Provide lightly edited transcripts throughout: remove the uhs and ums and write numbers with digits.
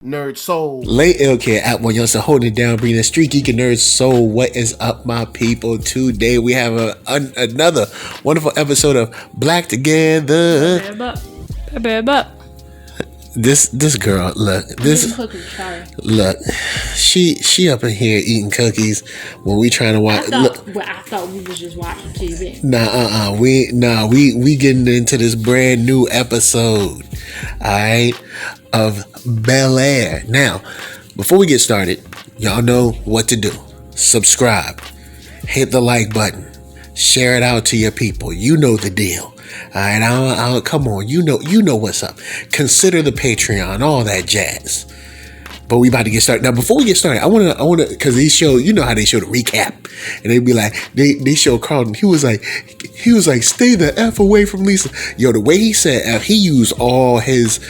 NERDSoul. Late LK at OneYoungsta holding it down, bringing the StreetGeek and NERDSoul. What is up, my people? Today we have another wonderful episode of BlackTogether. This girl, look, she up in here eating cookies when we trying to watch. I thought we was just watching TV. We getting into this brand new episode, alright, of Bel-Air. Now, before we get started, y'all know what to do. Subscribe, hit the like button, share it out to your people. You know the deal. All right, come on. You know what's up. Consider the Patreon, all that jazz. But we about to get started. Now, before we get started, I wanna, because these show, you know how they show the recap, and they be like, they show Carlton. He was like, stay the F away from Lisa. Yo, the way he said F, he used all his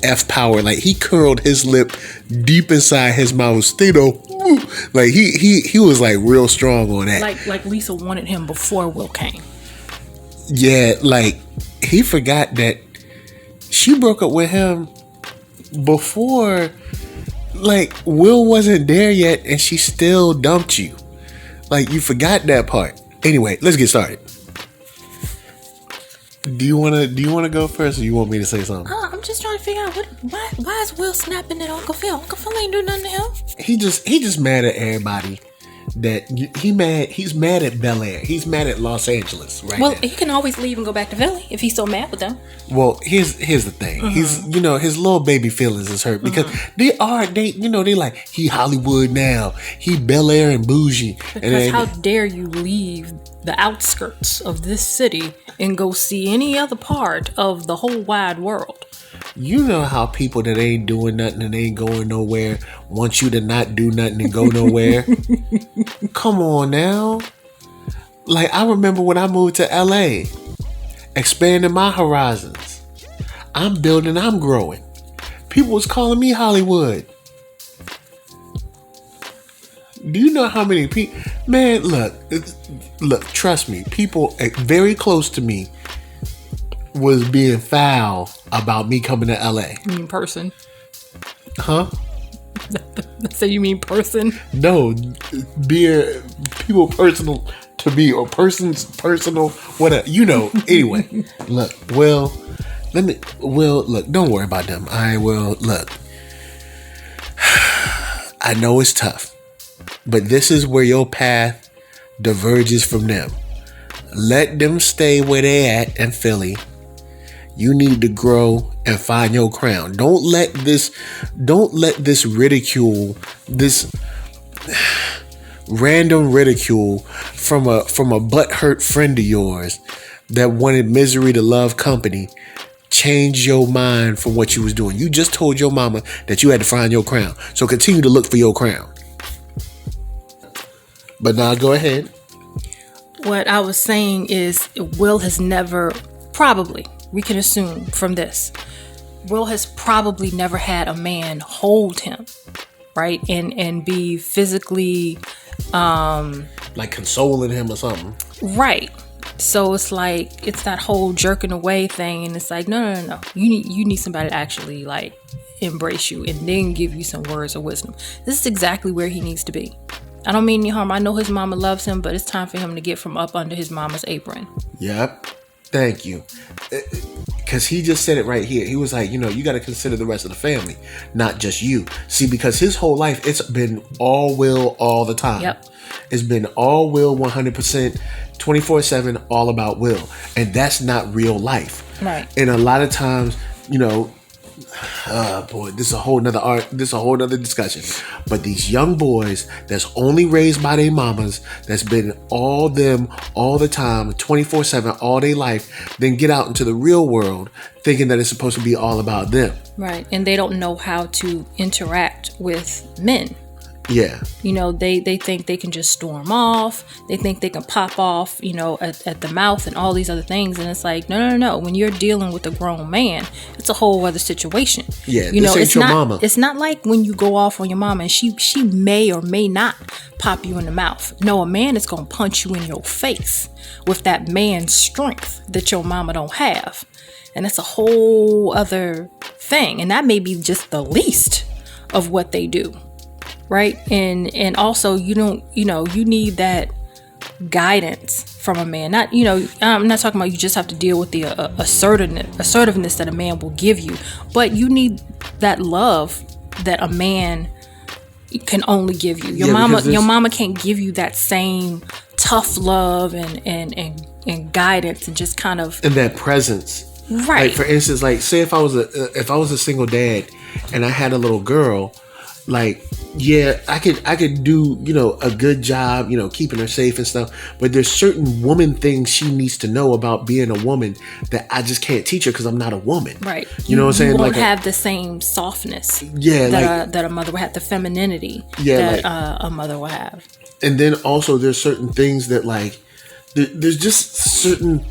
F power. Like he curled his lip deep inside his mouth. Stay the, like he was like real strong on that. Like Lisa wanted him before Will came. Yeah, like he forgot that she broke up with him before. Like, Will wasn't there yet, and she still dumped you. Like, you forgot that part. Anyway, let's get started. Do you wanna go first, or you want me to say something? I'm just trying to figure out why is Will snapping at Uncle Phil? Uncle Phil ain't do nothing to him. He just mad at everybody. He's mad at Bel-Air. He's mad at Los Angeles right well, now. He can always leave and go back to Philly if he's so mad with them. Well, here's the thing. He's his little baby feelings is hurt because they like he Hollywood now. He Bel-Air and bougie. Because how dare you leave the outskirts of this city and go see any other part of the whole wide world? You know how people that ain't doing nothing and ain't going nowhere want you to not do nothing and go nowhere? Come on now. Like, I remember when I moved to LA, expanding my horizons. I'm building, I'm growing. People was calling me Hollywood. Do you know how many people? Man, look, trust me. People very close to me was being foul about me coming to LA. You mean person? Huh? So you mean person? No, people personal to me or persons personal, whatever. You know. Anyway, look, Will, look, don't worry about them. I will, look. I know it's tough, but this is where your path diverges from them. Let them stay where they at in Philly. You need to grow and find your crown. Don't let this ridicule, this random ridicule from a butthurt friend of yours that wanted misery to love company change your mind from what you was doing. You just told your mama that you had to find your crown. So continue to look for your crown. But now go ahead. What I was saying is Will has never, probably, we can assume from this, Will has probably never had a man hold him, right? And be physically like consoling him or something. Right. So it's like, it's that whole jerking away thing, and it's like, no. You need somebody to actually like embrace you and then give you some words of wisdom. This is exactly where he needs to be. I don't mean any harm. I know his mama loves him, but it's time for him to get from up under his mama's apron. Yep. Thank you. Because he just said it right here. He was like, you got to consider the rest of the family, not just you. See, because his whole life, it's been all Will all the time. Yep. It's been all Will 100%, 24/7, all about Will. And that's not real life. Right. And a lot of times, boy, this is a whole nother art. This is a whole nother discussion. But these young boys that's only raised by their mamas, that's been all them all the time, 24/7, all their life, then get out into the real world thinking that it's supposed to be all about them. Right. And they don't know how to interact with men. Yeah. They think they can just storm off. They think they can pop off, at the mouth and all these other things. And it's like, no. When you're dealing with a grown man, it's a whole other situation. Yeah, this ain't your mama. It's not like when you go off on your mama and she may or may not pop you in the mouth. No, a man is going to punch you in your face with that man's strength that your mama don't have. And that's a whole other thing. And that may be just the least of what they do, right? And also you need that guidance from a man. Not, I'm not talking about you just have to deal with the assertiveness that a man will give you, but you need that love that a man can only give you. Your mama can't give you that same tough love and guidance and just kind of, and that presence. Right. Like, for instance, like, say if I was a single dad and I had a little girl, like, yeah, I could do, a good job, keeping her safe and stuff. But there's certain woman things she needs to know about being a woman that I just can't teach her because I'm not a woman. Right. You know what I'm saying? You won't like have the same softness. Yeah. That a mother will have, the femininity a mother will have. And then also there's certain things that, like, there's just certain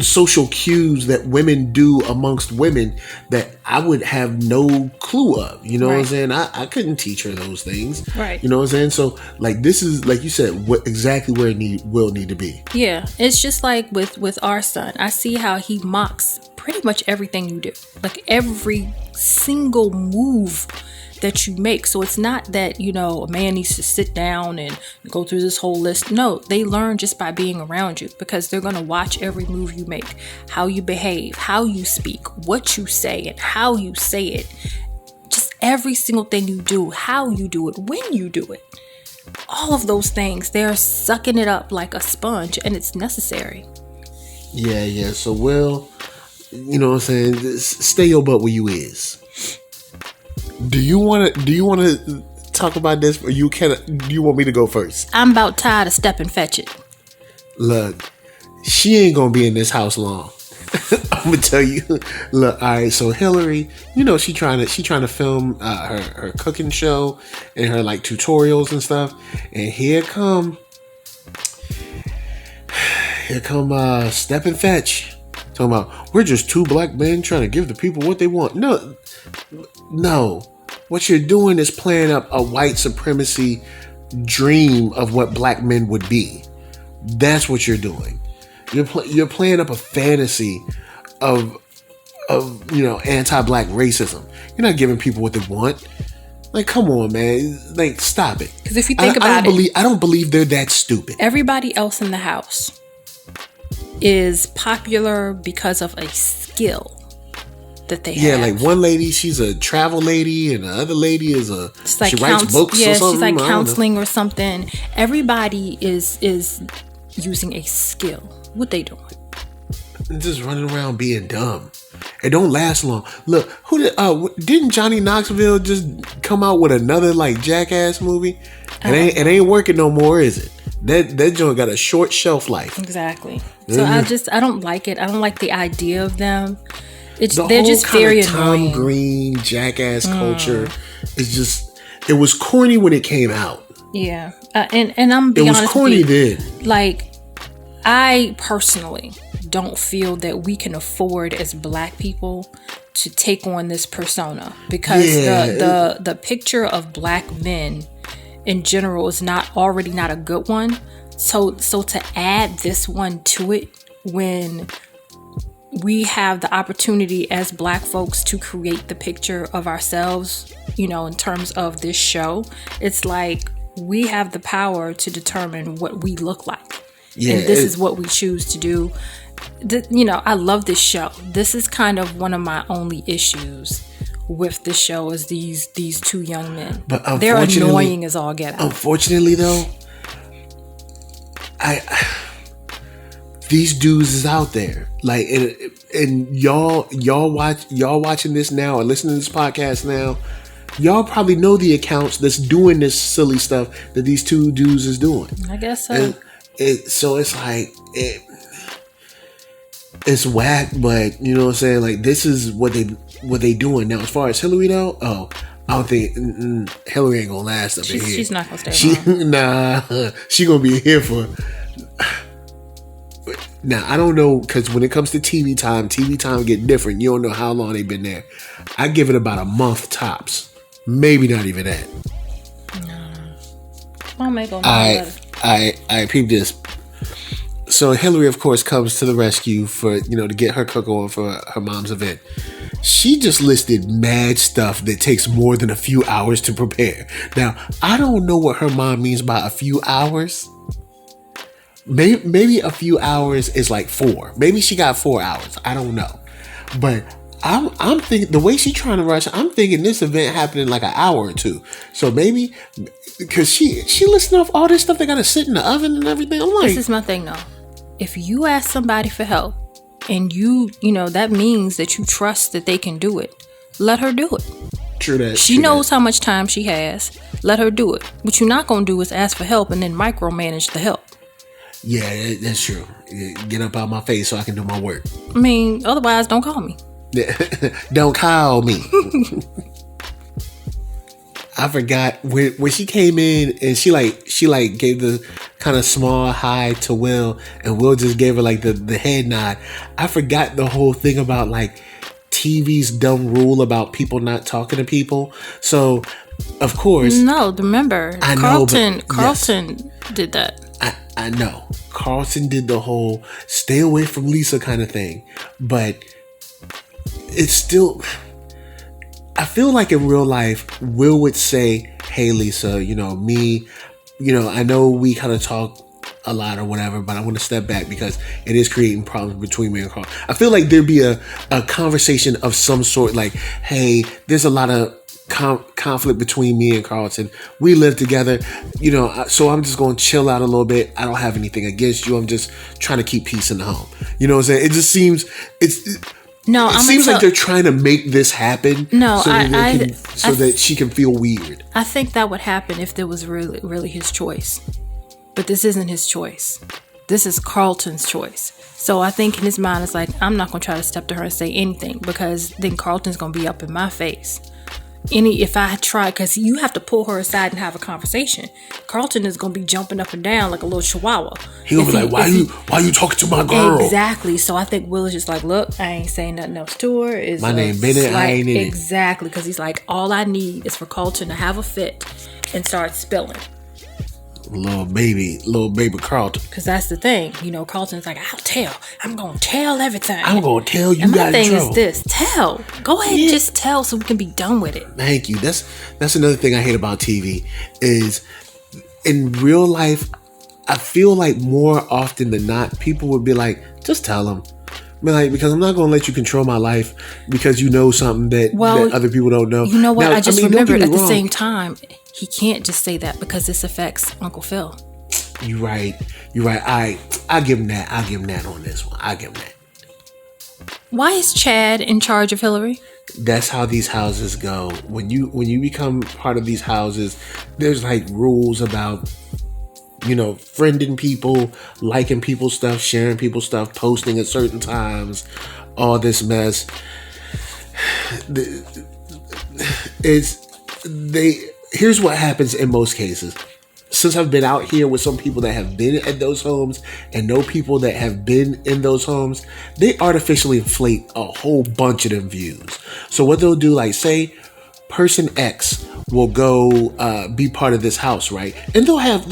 social cues that women do amongst women that I would have no clue of. You know what I'm saying? I couldn't teach her those things. Right. You know what I'm saying? So, like, this is, like you said, exactly where it will need to be. Yeah. It's just like with our son. I see how he mocks pretty much everything you do. Like, every single move that you make. So it's not that, a man needs to sit down and go through this whole list. No, they learn just by being around you, because they're going to watch every move you make, how you behave, how you speak, what you say, and how you say it. Just every single thing you do, how you do it, when you do it. All of those things, they're sucking it up like a sponge, and it's necessary. Yeah. So, Will, you know what I'm saying? Stay your butt where you is. Do you want to talk about this, or do you want me to go first? I'm about tired of step and fetch it. Look, she ain't gonna be in this house long. I'm gonna tell you. Look, all right. So Hillary, she trying to film her cooking show and her, like, tutorials and stuff. And here come step and fetch. Talking about, we're just two black men trying to give the people what they want. No. What you're doing is playing up a white supremacy dream of what black men would be. That's what you're doing. You're playing up a fantasy of anti-black racism. You're not giving people what they want. Like, come on, man. Like, stop it. Because if you think about it, I don't believe they're that stupid. Everybody else in the house is popular because of a skill that they have. Yeah, like one lady, she's a travel lady, and the other lady is she writes books or something. She's like counseling or something. Everybody is using a skill. What they doing? Just running around being dumb. It don't last long. Look, didn't Johnny Knoxville just come out with another, like, Jackass movie? It ain't working no more, is it? That joint got a short shelf life. Exactly. So I don't like it. I don't like the idea of them. They're just very annoying. Tom Green Jackass culture is just, it was corny when it came out. Yeah. And I'm being honest, it was corny then. Like, I personally don't feel that we can afford as black people to take on this persona, because the picture of black men in general is not a good one. So to add this one to it, when we have the opportunity as black folks to create the picture of ourselves, in terms of this show, it's like we have the power to determine what we look like. Yeah, and this is what we choose to do. I love this show. This is kind of one of my only issues with the show, is these two young men. But they're annoying as all get out. Unfortunately, though, these dudes is out there, like, and y'all watching this now or listening to this podcast now, y'all probably know the accounts that's doing this silly stuff that these two dudes is doing. I guess so. And so it's like it's whack, but you know what I'm saying? Like, this is what they doing now. As far as Hillary though, I don't think Hillary ain't gonna last up in here. She's not gonna stay long. Nah, she gonna be here for. Now, I don't know, because when it comes to TV time get different. You don't know how long they've been there. I give it about a month tops. Maybe not even that. No. I'll make I peeped this. So Hillary, of course, comes to the rescue for, to get her Coco on for her mom's event. she just listed mad stuff that takes more than a few hours to prepare. Now, I don't know what her mom means by a few hours. Maybe a few hours is like 4. Maybe she got 4 hours. I don't know. But I'm thinking the way she's trying to rush, I'm thinking this event happened in like an hour or 2. So maybe because she listing off all this stuff that gotta sit in the oven and everything. I'm like, this is my thing though. If you ask somebody for help and you know, that means that you trust that they can do it. Let her do it. True that. She knows how much time she has. Let her do it. What you're not gonna do is ask for help and then micromanage the help. Yeah, that's true. Get up out my face so I can do my work. I mean, otherwise, don't call me. Don't call me. I forgot when she came in and she gave the kind of small hi to Will, and Will just gave her like the head nod. I forgot the whole thing about like TV's dumb rule about people not talking to people. So, of course, no. Remember, Carlton did that. I know Carlton did the whole stay away from Lisa kind of thing, but it's still, I feel like in real life, Will would say, hey, Lisa, you know, me, you know, I know we kind of talk a lot or whatever, but I want to step back because it is creating problems between me and Carl. I feel like there'd be a conversation of some sort, like, hey, there's a lot of conflict between me and Carlton. We live together, you know, so I'm just going to chill out a little bit. I don't have anything against you. I'm just trying to keep peace in the home. You know what I'm saying? It just seems it seems like they're trying to make this happen. No, so that she can feel weird. I think that would happen if there was really his choice. But this isn't his choice. This is Carlton's choice. So I think in his mind, it's like, I'm not going to try to step to her and say anything because then Carlton's going to be up in my face. If I try, because you have to pull her aside and have a conversation. Carlton is going to be jumping up and down like a little chihuahua. He'll be like, why you talking to my girl? Exactly. So I think Will is just like, look, I ain't saying nothing else to her. It's my name Bennett, I ain't in it. Exactly. Because he's like, all I need is for Carlton to have a fit and start spilling. Little baby Carlton. Because that's the thing, you know, Carlton's like, I'm gonna tell everything. I'm gonna tell you. And my got thing in trouble. is this: tell. Go ahead, and just tell, so we can be done with it. Thank you. That's another thing I hate about TV is in real life. I feel like more often than not, people would be like, just tell them. Like, because I'm not going to let you control my life because you know something that other people don't know. You know what? I remembered at the same time, he can't just say that because this affects Uncle Phil. You're right. I give him that. I'll give him that on this one. I'll give him that. Why is Chad in charge of Hillary? That's how these houses go. When you become part of these houses, there's like rules about, you know, friending people, liking people's stuff, sharing people's stuff, posting at certain times, all this mess. Here's what happens in most cases. Since I've been out here with some people that have been at those homes and know people that have been in those homes, they artificially inflate a whole bunch of them views. So what they'll do, like say person X will go be part of this house, right? And they'll have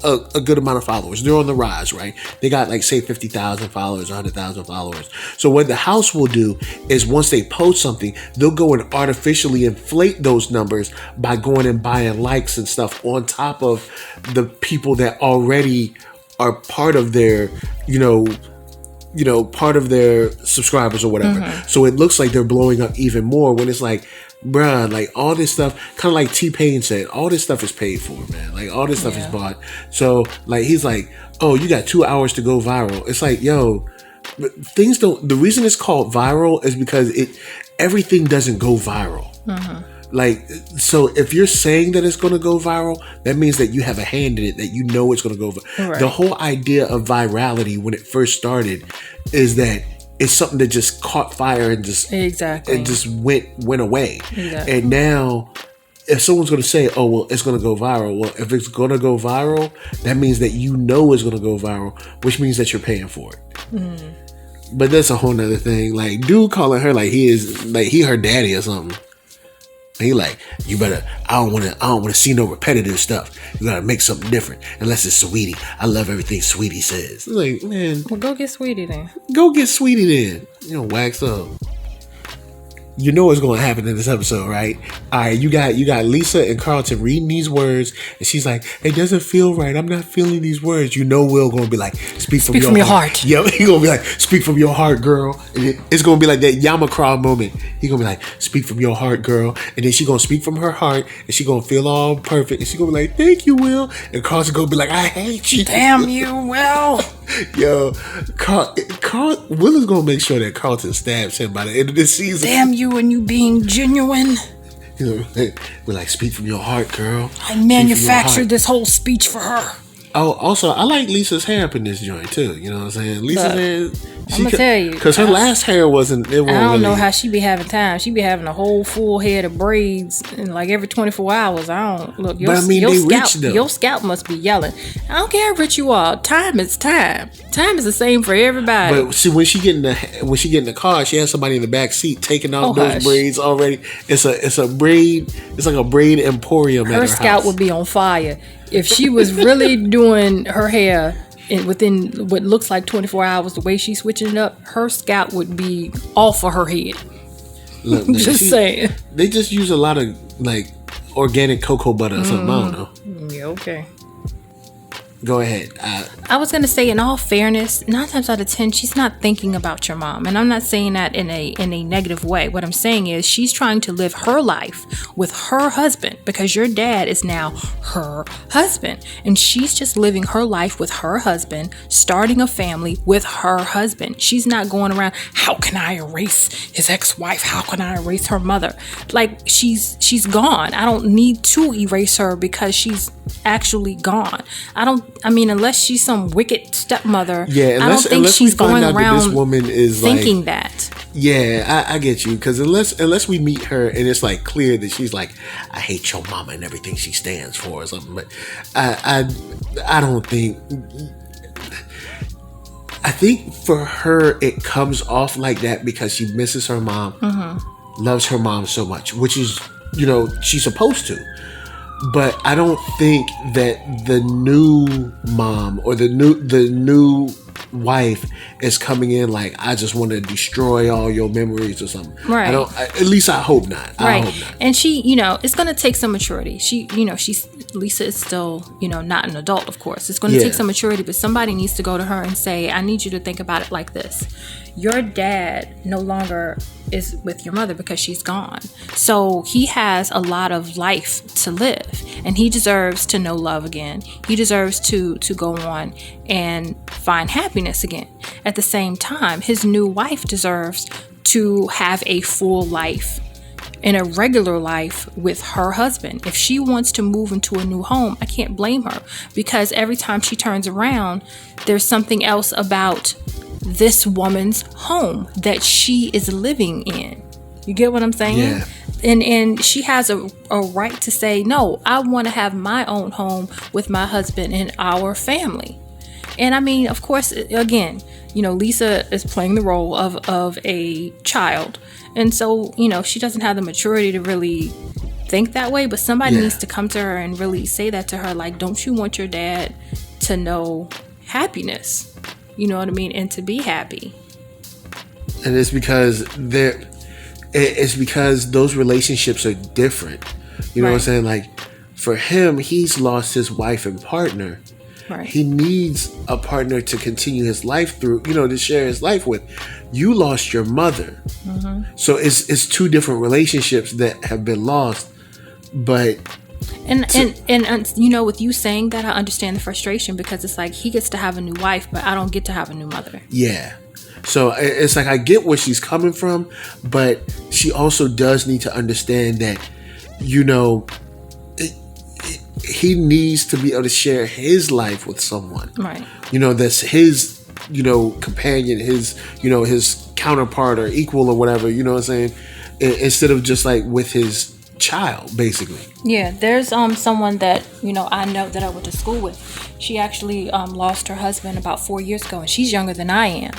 a good amount of followers. They're on the rise, right? They got like say 50,000 followers, 100,000 followers. So what the house will do is once they post something, they'll go and artificially inflate those numbers by going and buying likes and stuff on top of the people that already are part of their, part of their subscribers or whatever. Mm-hmm. So it looks like they're blowing up even more when it's like, bruh, like all this stuff, kind of like T-Pain said, all this stuff is paid for, man. Like all this stuff is bought. So like, he's like, oh, you got 2 hours to go viral. It's like, yo, the reason it's called viral is because everything doesn't go viral. Mm-hmm. Like, so if you're saying that it's going to go viral, that means that you have a hand in it, that you know it's going to go viral. Right. The whole idea of virality when it first started is that it's something that just caught fire and just went away. Exactly. And now, if someone's going to say, "Oh, well, it's going to go viral," well, if it's going to go viral, that means that you know it's going to go viral, which means that you're paying for it. Mm. But that's a whole nother thing. Like, dude calling her like he her daddy or something. He like, you better. I don't want to see no repetitive stuff. You gotta make something different. Unless it's Sweetie. I love everything Sweetie says. Like, man. Well, go get Sweetie then. Go get Sweetie then. You know, wax up. you know what's going to happen in this episode, right? All right, you got Lisa and Carlton reading these words, and she's like, "It doesn't feel right. I'm not feeling these words." You know, Will going to be like, "Speak from your heart." Yeah, he going to be like, "Speak from your heart, girl." And it's going to be like that Yamakra moment. He going to be like, "Speak from your heart, girl." And then she going to speak from her heart, and she going to feel all perfect, and she going to be like, "Thank you, Will." And Carlton going to be like, "I hate you." Damn you, Will. Yo, Will is going to make sure that Carlton stabs him by the end of this season. Damn you and you being genuine. You know, we're like, "Speak from your heart, girl." I manufactured this whole speech for her. Oh, also, I like Lisa's hair up in this joint too. You know what I'm saying? Lisa's hair. I'm gonna tell you, because her last hair wasn't. I don't know how she be having time. She be having a whole full head of braids, and like every 24 hours. I don't look. Your scalp must be yelling. I don't care how rich you are. Time is time. Time is the same for everybody. But see, when she get in the car, she has somebody in the back seat taking off those braids already. It's a braid. It's like a braid emporium. Her scalp would be on fire if she was really doing her hair. And within what looks like 24 hours, the way she's switching it up, her scalp would be off of her head. Look, saying. They just use a lot of like organic cocoa butter or something. I don't know. Yeah, okay. Go ahead. I was going to say, in all fairness, 9 times out of 10, she's not thinking about your mom. And I'm not saying that in a negative way. What I'm saying is she's trying to live her life with her husband because your dad is now her husband. And she's just living her life with her husband, starting a family with her husband. She's not going around, how can I erase his ex-wife? How can I erase her mother? Like, she's gone. I don't need to erase her because she's actually gone. Unless she's some wicked stepmother, I don't think she's going around this woman is thinking like, that. Yeah, I get you, because unless we meet her and it's like clear that she's like, I hate your mama and everything she stands for or something, but I don't think. I think for her it comes off like that because she misses her mom, loves her mom so much, which is, she's supposed to. But I don't think that the new mom or the new wife is coming in like, I just want to destroy all your memories or something. Right. At least I hope not. Right. I hope not. And she, it's going to take some maturity. Lisa is still, not an adult, of course. It's going to take some maturity, but somebody needs to go to her and say, I need you to think about it like this. Your dad no longer is with your mother because she's gone. So he has a lot of life to live, and he deserves to know love again. He deserves to go on and find happiness again. At the same time, his new wife deserves to have a full life and a regular life with her husband. If she wants to move into a new home, I can't blame her, because every time she turns around, there's something else about this woman's home that she is living in. You get what I'm saying? Yeah. And she has a right to say, no, I want to have my own home with my husband and our family. And I mean, of course, again, Lisa is playing the role of a child. And so, she doesn't have the maturity to really think that way. But somebody needs to come to her and really say that to her. Like, don't you want your dad to know happiness? You know what I mean? And to be happy. And it's because those relationships are different. You know what I'm saying? Like, for him, he's lost his wife and partner. Right. He needs a partner to continue his life through, to share his life with. You lost your mother. Mm-hmm. So it's two different relationships that have been lost. But And with you saying that, I understand the frustration, because it's like he gets to have a new wife, but I don't get to have a new mother. Yeah. So it's like, I get where she's coming from, but she also does need to understand that, he needs to be able to share his life with someone. Right. That's his, companion, his counterpart or equal or whatever, you know what I'm saying? Instead of just like with his child, basically. Yeah, there's someone that I know that I went to school with. She actually lost her husband about 4 years ago, and she's younger than I am,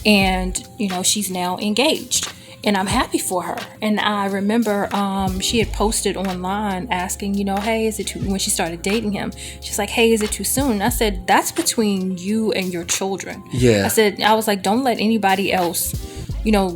and she's now engaged, and I'm happy for her. And I remember she had posted online asking, hey, is it too, when she started dating him, she's like, hey, is it too soon? And I said, that's between you and your children. Yeah. I was like, don't let anybody else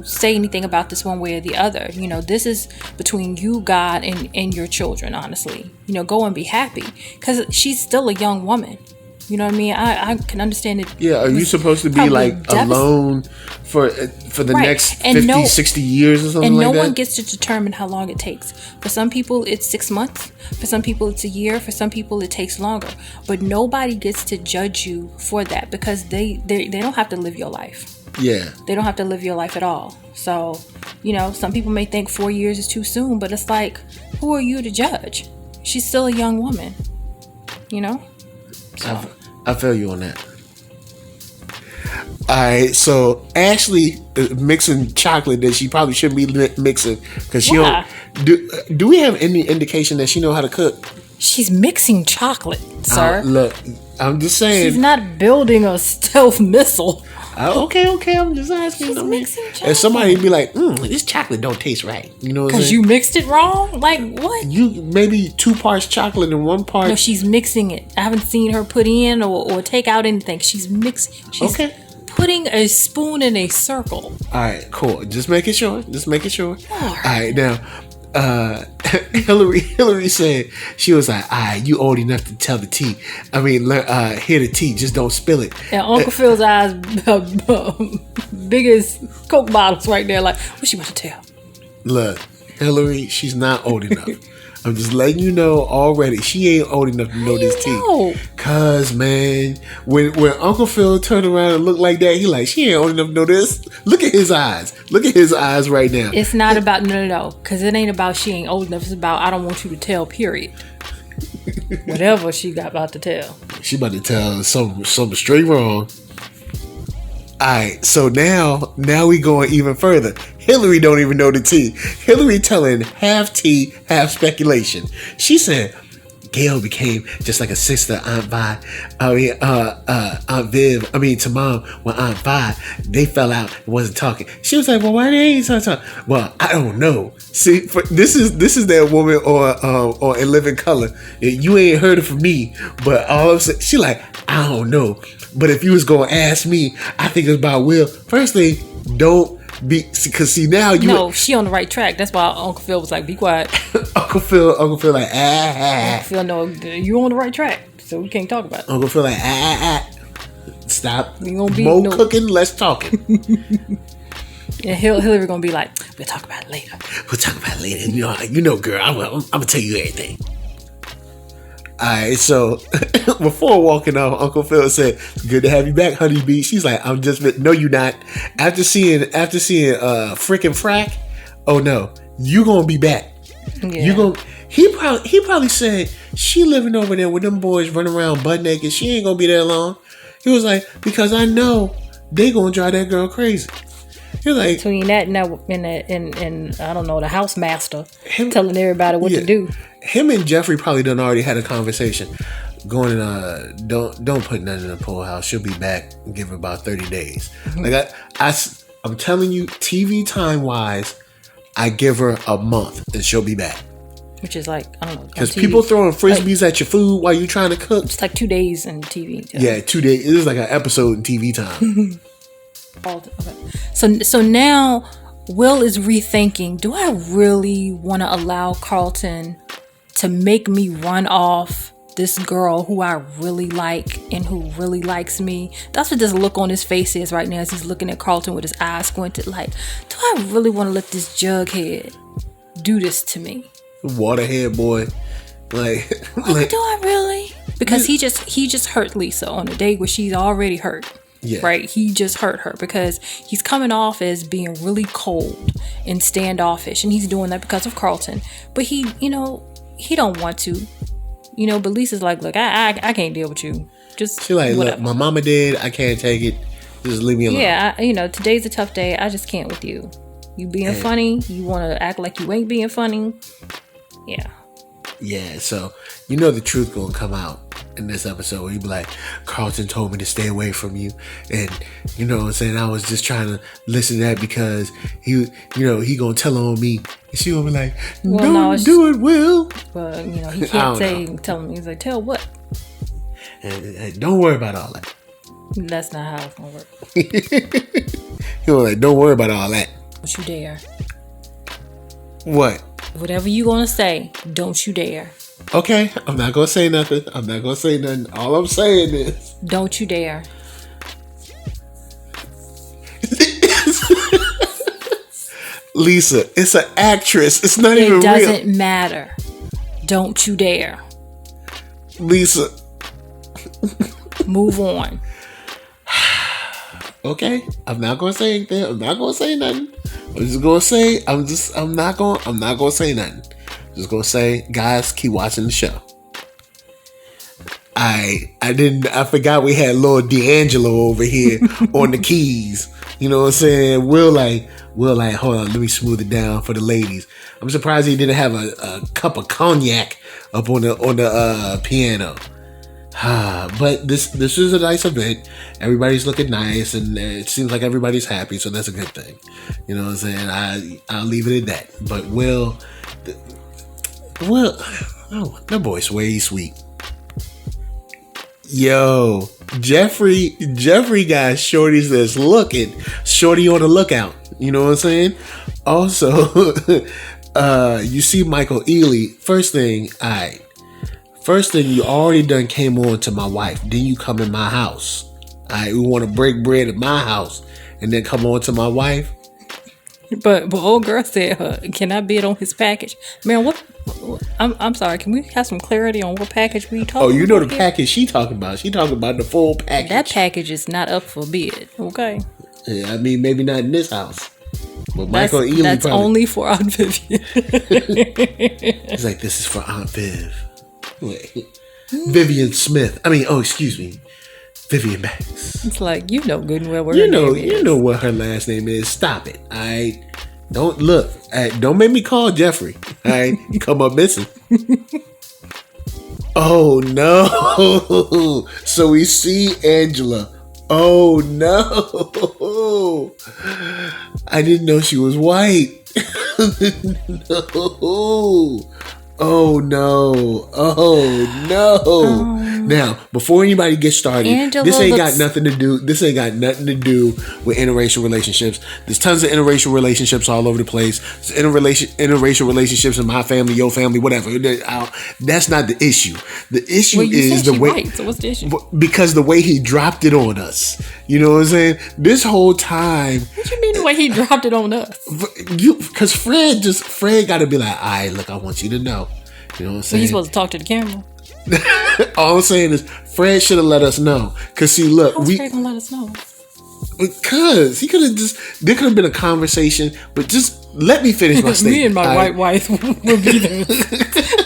say anything about this one way or the other. This is between you, God, and your children, honestly. Go and be happy, because she's still a young woman. You know what I mean? I can understand it. Yeah, are you supposed to be like alone for the next 50, 60 years or something like that? And no one gets to determine how long it takes. For some people, it's 6 months. For some people, it's a year. For some people, it takes longer. But nobody gets to judge you for that, because they don't have to live your life. Yeah. They don't have to live your life at all. So, some people may think 4 years is too soon, but it's like, who are you to judge? She's still a young woman, So. I feel you on that. Alright, so Ashley is mixing chocolate that she probably shouldn't be mixing, because she don't. Do we have any indication that she know how to cook? She's mixing chocolate, sir. Look, I'm just saying. She's not building a stealth missile. Okay, I'm just asking. She's mixing chocolate. And somebody be like, this chocolate don't taste right. You know what I'm saying? Because you mixed it wrong? Like, what? You maybe 2 parts chocolate and 1 part. No, she's mixing it. I haven't seen her put in or take out anything. She's mixing. She's putting a spoon in a circle. All right, cool. Just making sure. All right, now. Hillary said, she was like, you old enough to tell the tea. I mean, hear the tea, just don't spill it. And Uncle Phil's eyes big as Coke bottles right there, like, what's she about to tell? Look, Hillary, she's not old enough. I'm just letting you know already. She ain't old enough to know this tea. Cause man, when Uncle Phil turned around and looked like that, he like, she ain't old enough to know this. Look at his eyes. Look at his eyes right now. It's not about no. Cause it ain't about she ain't old enough. It's about I don't want you to tell. Period. Whatever she got about to tell. She about to tell something straight wrong. Alright, so now we going even further. Hillary don't even know the tea. Hillary telling half tea, half speculation. She said Gail became just like a sister, Aunt Viv, to Mom when Aunt Vi, they fell out and wasn't talking. She was like, well, why they ain't talking? Well, I don't know. See, this is that woman or In Living Color. You ain't heard it from me, but all of a sudden, she like, I don't know. But if you was gonna ask me, I think it's about Will. Firstly, don't be, because see now you. No, she on the right track. That's why Uncle Phil was like, be quiet. Uncle Phil like, Uncle Phil, no, you on the right track, so we can't talk about it. Uncle Phil like, stop. More cooking, less talking. And Hillary gonna be like, we'll talk about it later. You know, girl, I'm gonna tell you everything. Alright, so before walking off, Uncle Phil said, "Good to have you back, honeybee." She's like, "I'm just no, you not." After seeing frickin' frack, oh no, you gonna be back. Yeah. You gonna he probably said she living over there with them boys running around butt naked. She ain't gonna be there long. He was like, because I know they gonna drive that girl crazy. You're like, between that and I don't know, the house master telling everybody what to do. Him and Jeffrey probably done already had a conversation. Going and don't put nothing in the pool house. She'll be back and give her about 30 days. Mm-hmm. Like I'm telling you, TV time wise, I give her a month and she'll be back. Which is like, I don't know. Because people throwing frisbees at your food while you trying to cook. It's like 2 days in TV. Too. Yeah, 2 days. It is like an episode in TV time. Okay. So now Will is rethinking, do I really want to allow Carlton to make me run off this girl who I really like and who really likes me? That's what this look on his face is right now as he's looking at Carlton with his eyes squinted like, do I really want to let this jughead do this to me? Waterhead boy. Like do I really? Because he just hurt Lisa on a day where she's already hurt. Yeah. Right? He just hurt her because he's coming off as being really cold and standoffish, and he's doing that because of Carlton. But he don't want to. But Lisa's like, look, I can't deal with you. Just she like, whatever. Look, my mama did. I can't take it. Just leave me alone. Yeah, today's a tough day. I just can't with you. You being funny. You want to act like you ain't being funny. Yeah. Yeah, so the truth gonna come out in this episode where you be like, Carlton told me to stay away from you, and you know what I'm saying, I was just trying to listen to that because he gonna tell on me, and she gonna be like, do it, Will. Well, he can't tell me. He's like, tell what? And don't worry about all that. That's not how it's gonna work. He was like, don't worry about all that. Don't you dare. What? Whatever you gonna say, don't you dare. Okay, I'm not gonna say nothing. All I'm saying is, don't you dare. Lisa, it's an actress. It's not even real. It doesn't matter. Don't you dare. Lisa. Move on. Okay, I'm not gonna say anything. I'm not gonna say nothing. I'm just gonna say I'm not gonna say nothing. I'm just gonna say, guys, keep watching the show. I forgot we had Lord D'Angelo over here on the keys. You know what I'm saying? We'll like, hold on, let me smooth it down for the ladies. I'm surprised he didn't have a cup of cognac up on the piano. But this is a nice event. Everybody's looking nice, and it seems like everybody's happy, so that's a good thing. You know what I'm saying? I'll leave it at that. But Will, that boy's way sweet. Yo, Jeffrey got shorties that's shorty on the lookout. You know what I'm saying? Also, you see Michael Ealy. First thing, you already done came on to my wife. Then you come in my house. We want to break bread at my house, and then come on to my wife. But old girl said, "Can I bid on his package?" Man, what? I'm sorry. Can we have some clarity on what package we talking about? Oh, you know the package she talking about. She talking about the full package. That package is not up for bid. Okay. Yeah, I mean, maybe not in this house. But Michael Ealy that's probably only for Aunt Vivian. He's like, this is for Aunt Viv. Wait. Vivian Smith. Excuse me. Vivian Banks. It's like, you know good and well what her name is. You know what her last name is. Stop it. Don't look. Don't make me call Jeffrey. Come up missing. Oh no. So we see Angela. Oh no. I didn't know she was white. No. Oh no. Oh no. Now, before anybody gets started, this ain't got nothing to do with interracial relationships. There's tons of interracial relationships all over the place. There's interracial relationships in my family, your family, whatever. That's not the issue. The issue is the way. White, so what's the issue? Because the way he dropped it on us. You know what I'm saying? This whole time. What you mean the way he dropped it on us? Because Fred got to be like, all right, look, I want you to know. You know what I'm saying? So he's supposed to talk to the camera. All I'm saying is Fred should have let us know. Cause see, look, How's Fred gonna let us know? Because he could have there could have been a conversation, but just let me finish my statement. Me and my white wife will be there.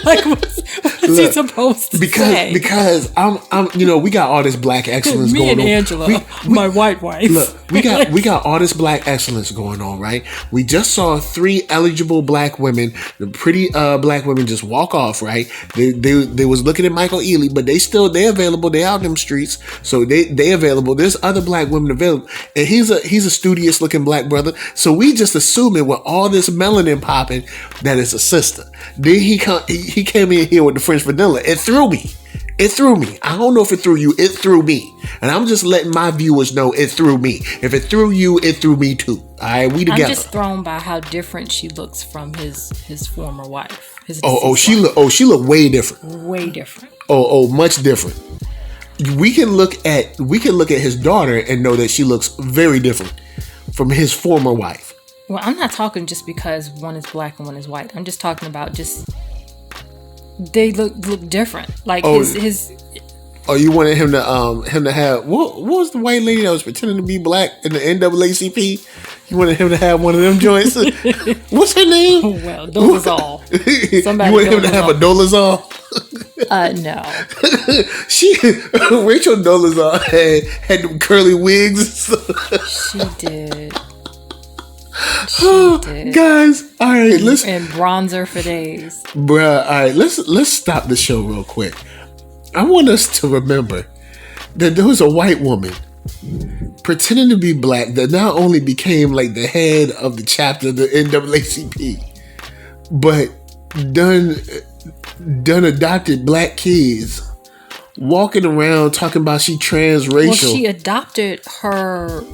Like, what's he supposed to say? Because I'm we got all this black excellence going on. Me and Angela, my white wife. Look, we got all this black excellence going on, right? We just saw 3 eligible black women, the pretty black women, just walk off, right? They was looking at Michael Ealy, but they available. They out in them streets, so they available. There's other black women available, and he's a studious looking black brother. So we just assuming with all this melanin popping that it's a sister. Then he came in here with the French vanilla. It threw me. I don't know if it threw you. It threw me. And I'm just letting my viewers know it threw me. If it threw you, it threw me too. All right, we together. I'm just thrown by how different she looks from his former wife. She look way different. Way different. Much different. We can look at his daughter and know that she looks very different from his former wife. Well, I'm not talking just because one is black and one is white. I'm just talking about they look different. Like his. Oh, you wanted him to have what was the white lady that was pretending to be black in the NAACP? You wanted him to have one of them joints? What's her name? Well, Dolezal. You wanted him to have a Dolezal? No. Rachel Dolezal had them curly wigs. She did. Guys, all right, and bronzer for days. Bruh, all right, let's stop the show real quick. I want us to remember that there was a white woman pretending to be black that not only became like the head of the chapter of the NAACP, but done adopted black kids, walking around talking about she transracial. Well, she adopted her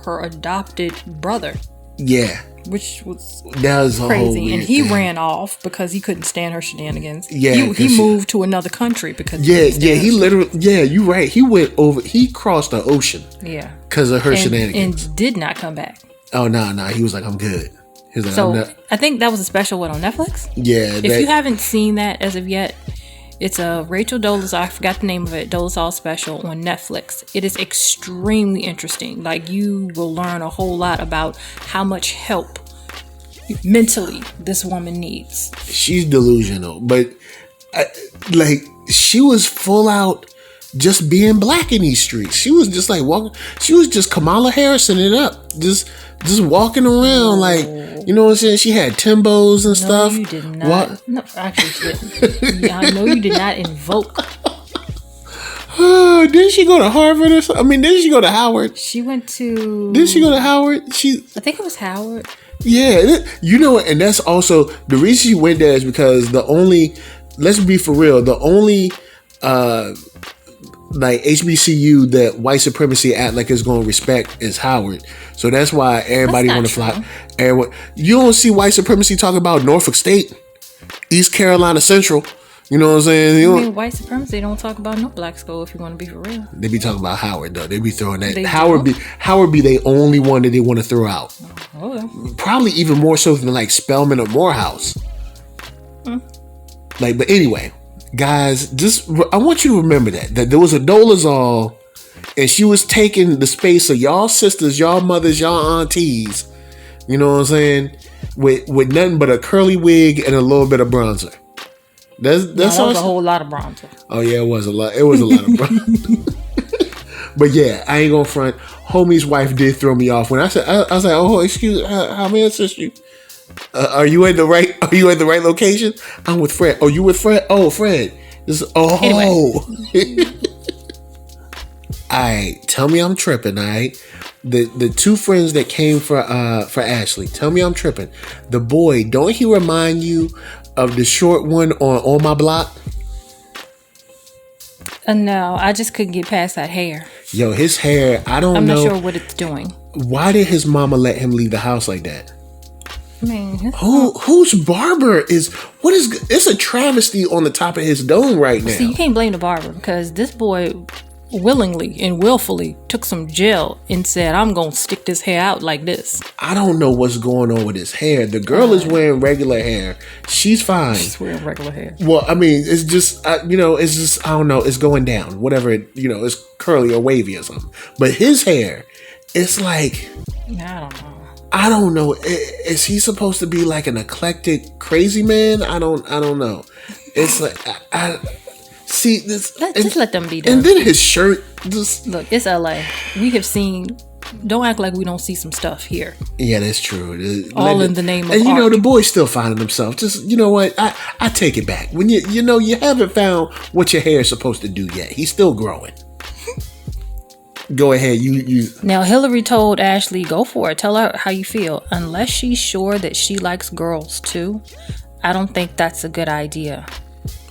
her adopted brother. Yeah. Which was that was crazy. And he ran off because he couldn't stand her shenanigans. Yeah. He moved to another country because he literally, you're right. He crossed the ocean. Yeah. Because of her shenanigans. And did not come back. Oh, no. He was like, I'm good. He was like, so I think that was a special one on Netflix. Yeah. If you haven't seen that as of yet, it's a Rachel Dolezal, I forgot the name of it, Dolezal special on Netflix. It is extremely interesting. Like, you will learn a whole lot about how much help mentally this woman needs. She's delusional, but she was full out just being black in these streets. She was just like walking. She was just Kamala Harrison it up, just walking around like, you know what I'm saying. She had Timbos and stuff. You did not. What? No, actually, I know you did not invoke. Didn't she go to Harvard or something? I mean, didn't she go to Howard? She went to. Didn't she go to Howard? I think it was Howard. Yeah, you know, and that's also the reason she went there is because let's be for real, the only like HBCU that white supremacy act like it's going to respect is Howard. So that's why everybody want to fly. Everyone, you don't see white supremacy talk about Norfolk State, East Carolina Central. You know what I'm saying? White supremacy don't talk about no black school if you want to be for real. They be talking about Howard though. They be throwing that. Howard be the only one that they want to throw out. Oh, okay. Probably even more so than like Spelman or Morehouse. But anyway, guys, I want you to remember that there was a Dolezal, and she was taking the space of y'all sisters, y'all mothers, y'all aunties. You know what I'm saying? With nothing but a curly wig and a little bit of bronzer. That was a whole lot of bronzer. Oh yeah, it was a lot. It was a lot of bronzer. But yeah, I ain't gonna front. Homie's wife did throw me off when I said, I was like, oh, excuse me, how may I assist you? Are you at the right location? I'm with Fred. Oh, you with Fred? Oh, Fred. Anyway. Alright, tell me I'm tripping, alright? The two friends that came for Ashley, tell me I'm tripping. The boy, don't he remind you of the short one on my block? No, I just couldn't get past that hair. Yo, his hair, I'm not sure what it's doing. Why did his mama let him leave the house like that? I mean, whose barber it's a travesty on the top of his dome right now. See, you can't blame the barber because this boy willingly and willfully took some gel and said, I'm gonna stick this hair out like this. I don't know what's going on with his hair. The girl is wearing regular hair. She's fine. She's wearing regular hair. Well, I mean, it's just it's just, I don't know, it's going down, whatever it's curly or wavy or something, but his hair, it's like, I don't know. Is he supposed to be like an eclectic crazy man? I don't know. It's like I see this. Just let them be done. And then his shirt. Just look, it's LA. We have seen. Don't act like we don't see some stuff here. Yeah, that's true. All in the name of and art. The boy's still finding himself. Just what? I take it back. When you haven't found what your hair is supposed to do yet. He's still growing. Go ahead. You. Now, Hillary told Ashley, go for it. Tell her how you feel. Unless she's sure that she likes girls too, I don't think that's a good idea.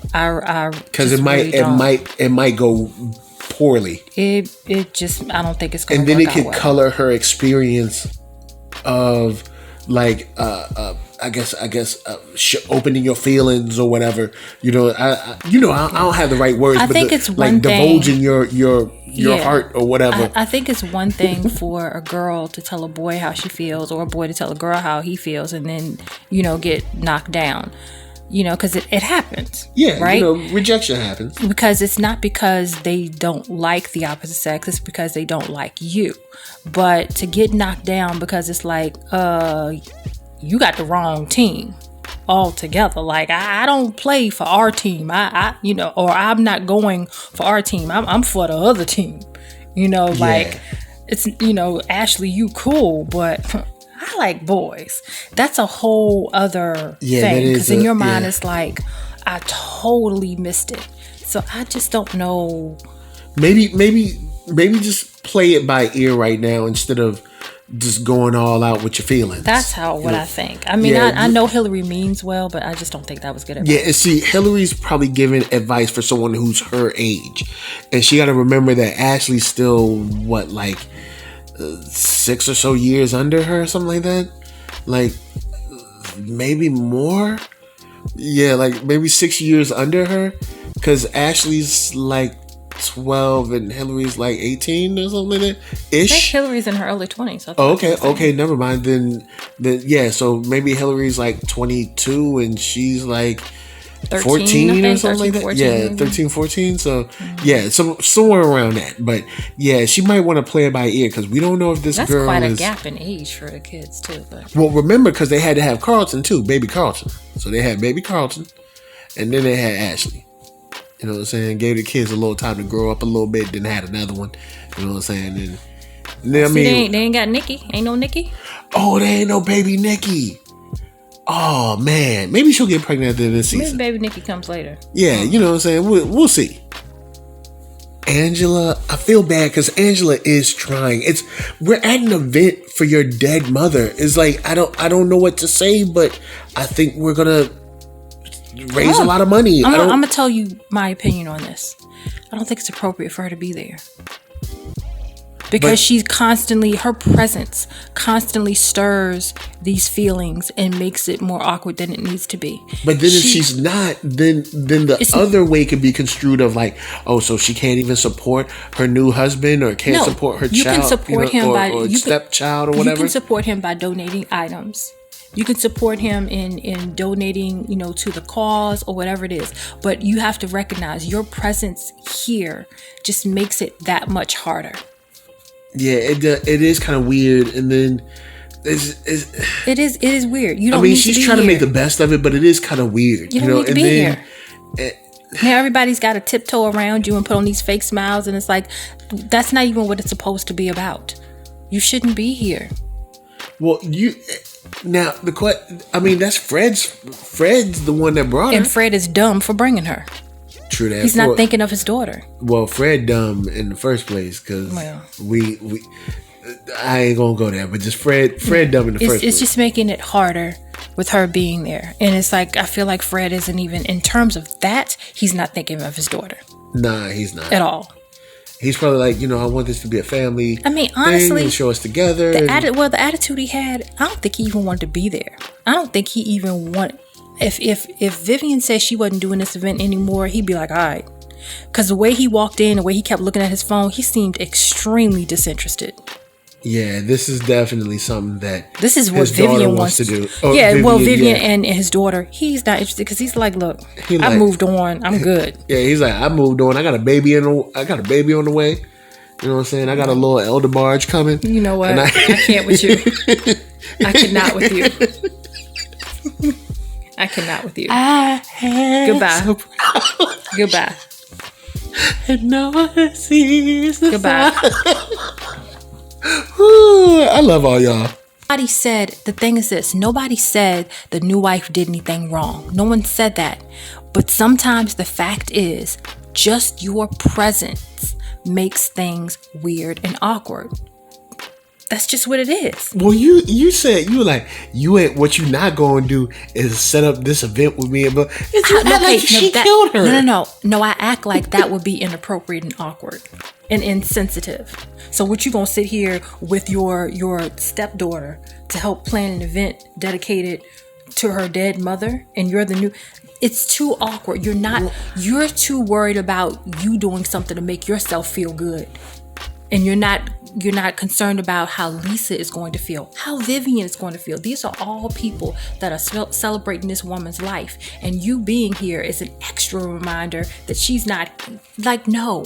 Because it might go poorly. It just, I don't think it's going to work out. And then it could well. color her experience of like I guess opening your feelings or whatever. I don't have the right words. I think it's one thing, divulging your heart or whatever. I think it's one thing for a girl to tell a boy how she feels, or a boy to tell a girl how he feels, and then get knocked down. Because it happens. Yeah, right. Rejection happens because it's not because they don't like the opposite sex; it's because they don't like you. But to get knocked down because it's like, you got the wrong team altogether. Like I don't play for our team. Or I'm not going for our team. I'm for the other team. Like it's Ashley, you cool, but I like boys. That's a whole other thing. Because in your mind, it's like I totally missed it. So I just don't know. Maybe just play it by ear right now instead of just going all out with your feelings. That's what I think. I mean, I know Hillary means well, but I just don't think that was good advice. Yeah, and see, Hillary's probably giving advice for someone who's her age. And she got to remember that Ashley's still, 6 or so years under her, something like that. Like maybe more. Yeah, like maybe 6 years under her, because Ashley's like 12 and Hillary's like 18 or something like that ish. I think Hillary's in her early 20s. Oh, okay, never mind. Then yeah, so maybe Hillary's like 22 and she's like 13, 14 or something like that. 14, Yeah, maybe. 13, 14. So yeah, somewhere around that. But yeah, she might want to play it by ear, because we don't know if this That's girl quite is. a gap in age for the kids too. But Well, remember, because they had to have Carlton too, baby Carlton. So they had baby Carlton, and then they had Ashley. You know what I'm saying? Gave the kids a little time to grow up a little bit, then had another one. You know what I'm saying? And then, I mean, they ain't got Nikki. Ain't no Nikki. Oh, there ain't no baby Nikki. Oh man, maybe she'll get pregnant at the end of the season. Maybe baby Nikki comes later. Yeah, you know what I'm saying? We'll see. Angela, I feel bad because Angela is trying. We're at an event for your dead mother. It's like I don't know what to say, but I think we're gonna raise a lot of money. I'm gonna tell you my opinion on this. I don't think it's appropriate for her to be there. Because her presence constantly stirs these feelings and makes it more awkward than it needs to be. But then if she's not, then the other way could be construed of like, oh, so she can't even support her new husband or can't support her child. You can support him or stepchild or whatever. You can support him by donating items. You can support him in donating, to the cause or whatever it is. But you have to recognize your presence here just makes it that much harder. Yeah, it is kind of weird, and then it is weird. You don't. She's trying to make the best of it, but it is kind of weird. You don't need to be here. Now everybody's got to tiptoe around you and put on these fake smiles, and it's like that's not even what it's supposed to be about. You shouldn't be here. Well, that's Fred's the one that brought her, and Fred is dumb for bringing her. True that. He's not thinking of his daughter. Well, Fred dumb in the first place because I ain't gonna go there, but just Fred dumb in the first place. It's just making it harder with her being there, and it's like I feel like Fred isn't even in terms of that. He's not thinking of his daughter. Nah, he's not at all. He's probably like, I want this to be a family. I mean, honestly, show us together. The attitude he had, I don't think he even wanted to be there. I don't think he even wanted. If Vivian said she wasn't doing this event anymore, he'd be like, all right. Because the way he walked in, the way he kept looking at his phone, he seemed extremely disinterested. Yeah, this is definitely something that this is what Vivian wants to do. Oh, yeah, Vivian and his daughter, he's not interested because he's like, look, I moved on. I'm good. Yeah, he's like, I moved on. I got a baby on the way. You know what I'm saying? I got a little elder barge coming. You know what? I can't with you. I cannot with you. I cannot with you. Goodbye. Goodbye. And no one sees the goodbye. I love all y'all. The thing is this, nobody said the new wife did anything wrong. No one said that. But sometimes the fact is, just your presence makes things weird and awkward. That's just what it is. Well, you said what you not going to do is set up this event with me, but she killed her. No. I act like that would be inappropriate and awkward and insensitive. So what you gonna sit here with your stepdaughter to help plan an event dedicated to her dead mother, and you're the new? It's too awkward. You're too worried about you doing something to make yourself feel good. And you're not concerned about how Lisa is going to feel, how Vivian is going to feel. These are all people that are celebrating this woman's life. And you being here is an extra reminder that she's not like, no.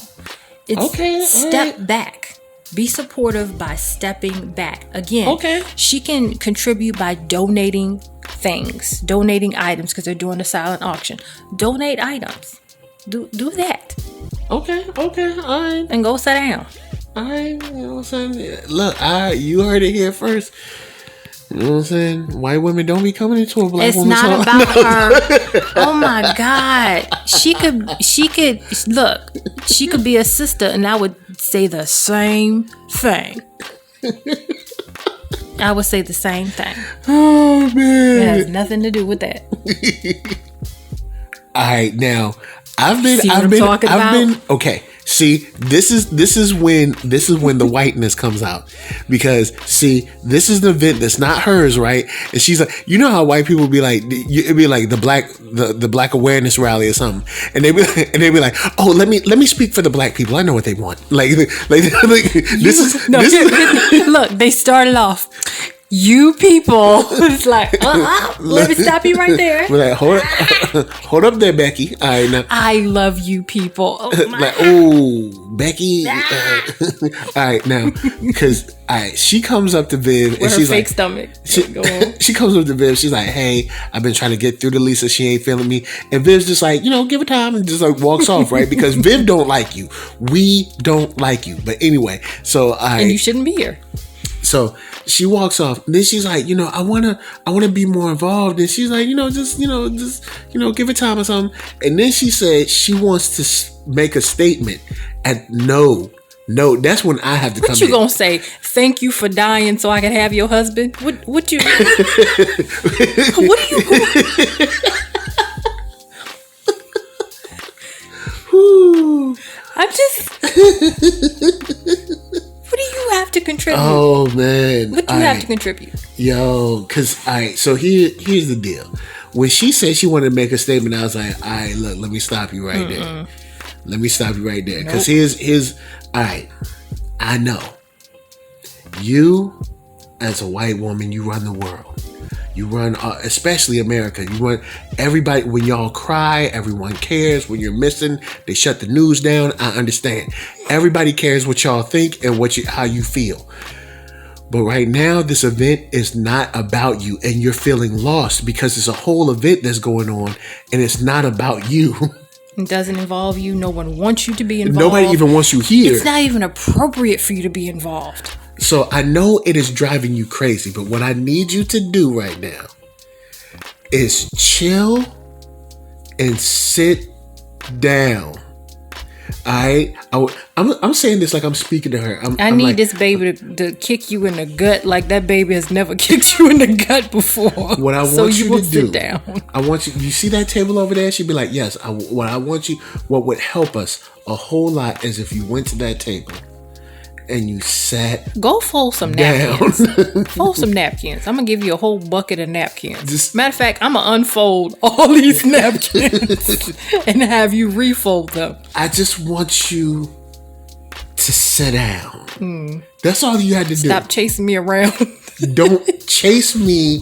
It's step back. Be supportive by stepping back. Again, she can contribute by donating things, donating items because they're doing a silent auction. Donate items. Do that. Okay, all right. And go sit down. You know what I'm saying? Look, you heard it here first. You know what I'm saying? White women don't be coming into a black woman's home. It's not about her. Oh my God. She could be a sister and I would say the same thing. I would say the same thing. Oh man. It has nothing to do with that. All right, now I've been See, this is when the whiteness comes out, because see, this is the event that's not hers, right? And she's like, you know how white people be like, it'd be like the black awareness rally or something, and they be like, oh, let me speak for the black people. I know what they want. Like this is look. They started off. You people, it's like, let me stop you right there. We're like, hold up there, Becky. All right, now. I love you people. Becky. All right, now, because she comes up to Viv with and her she's fake like, stomach. she comes up to Viv. She's like, hey, I've been trying to get through to Lisa. She ain't feeling me. And Viv's just like, give her time, and just like walks off, right? Because Viv don't like you. We don't like you. But anyway, and you shouldn't be here. So she walks off, and then she's like, I wanna be more involved. And she's like, just give it time or something. And then she said she wants to make a statement. And no, that's when I have to come in. What you gonna say? Thank you for dying so I can have your husband? What you? What are you? I'm just. What do you have to contribute? Oh man, what do you have to contribute? Yo, because so here's the deal. When she said she wanted to make a statement, I was like, all right, look, let me stop you right there. Let me stop you right there. Because here's all right. I know you, as a white woman, you run the world. You run, especially America. You run everybody. When y'all cry, everyone cares. When you're missing, they shut the news down. I understand. Everybody cares what y'all think and how you feel. But right now, this event is not about you, and you're feeling lost because it's a whole event that's going on, and it's not about you. It doesn't involve you. No one wants you to be involved. Nobody even wants you here. It's not even appropriate for you to be involved. So I know it is driving you crazy, but what I need you to do right now is chill and sit down. All right, I'm saying this like I'm speaking to her. I need like, this baby to kick you in the gut like that baby has never kicked you in the gut before. What I want you to do, sit down. I want you. You see that table over there? She'd be like, yes. What would help us a whole lot is if you went to that table and you sat. Go fold some napkins. Fold some napkins. I'm gonna give you a whole bucket of napkins. Matter of fact, I'm gonna unfold all these napkins and have you refold them. I just want you to sit down. That's all you had to do. Stop chasing me around. Don't chase me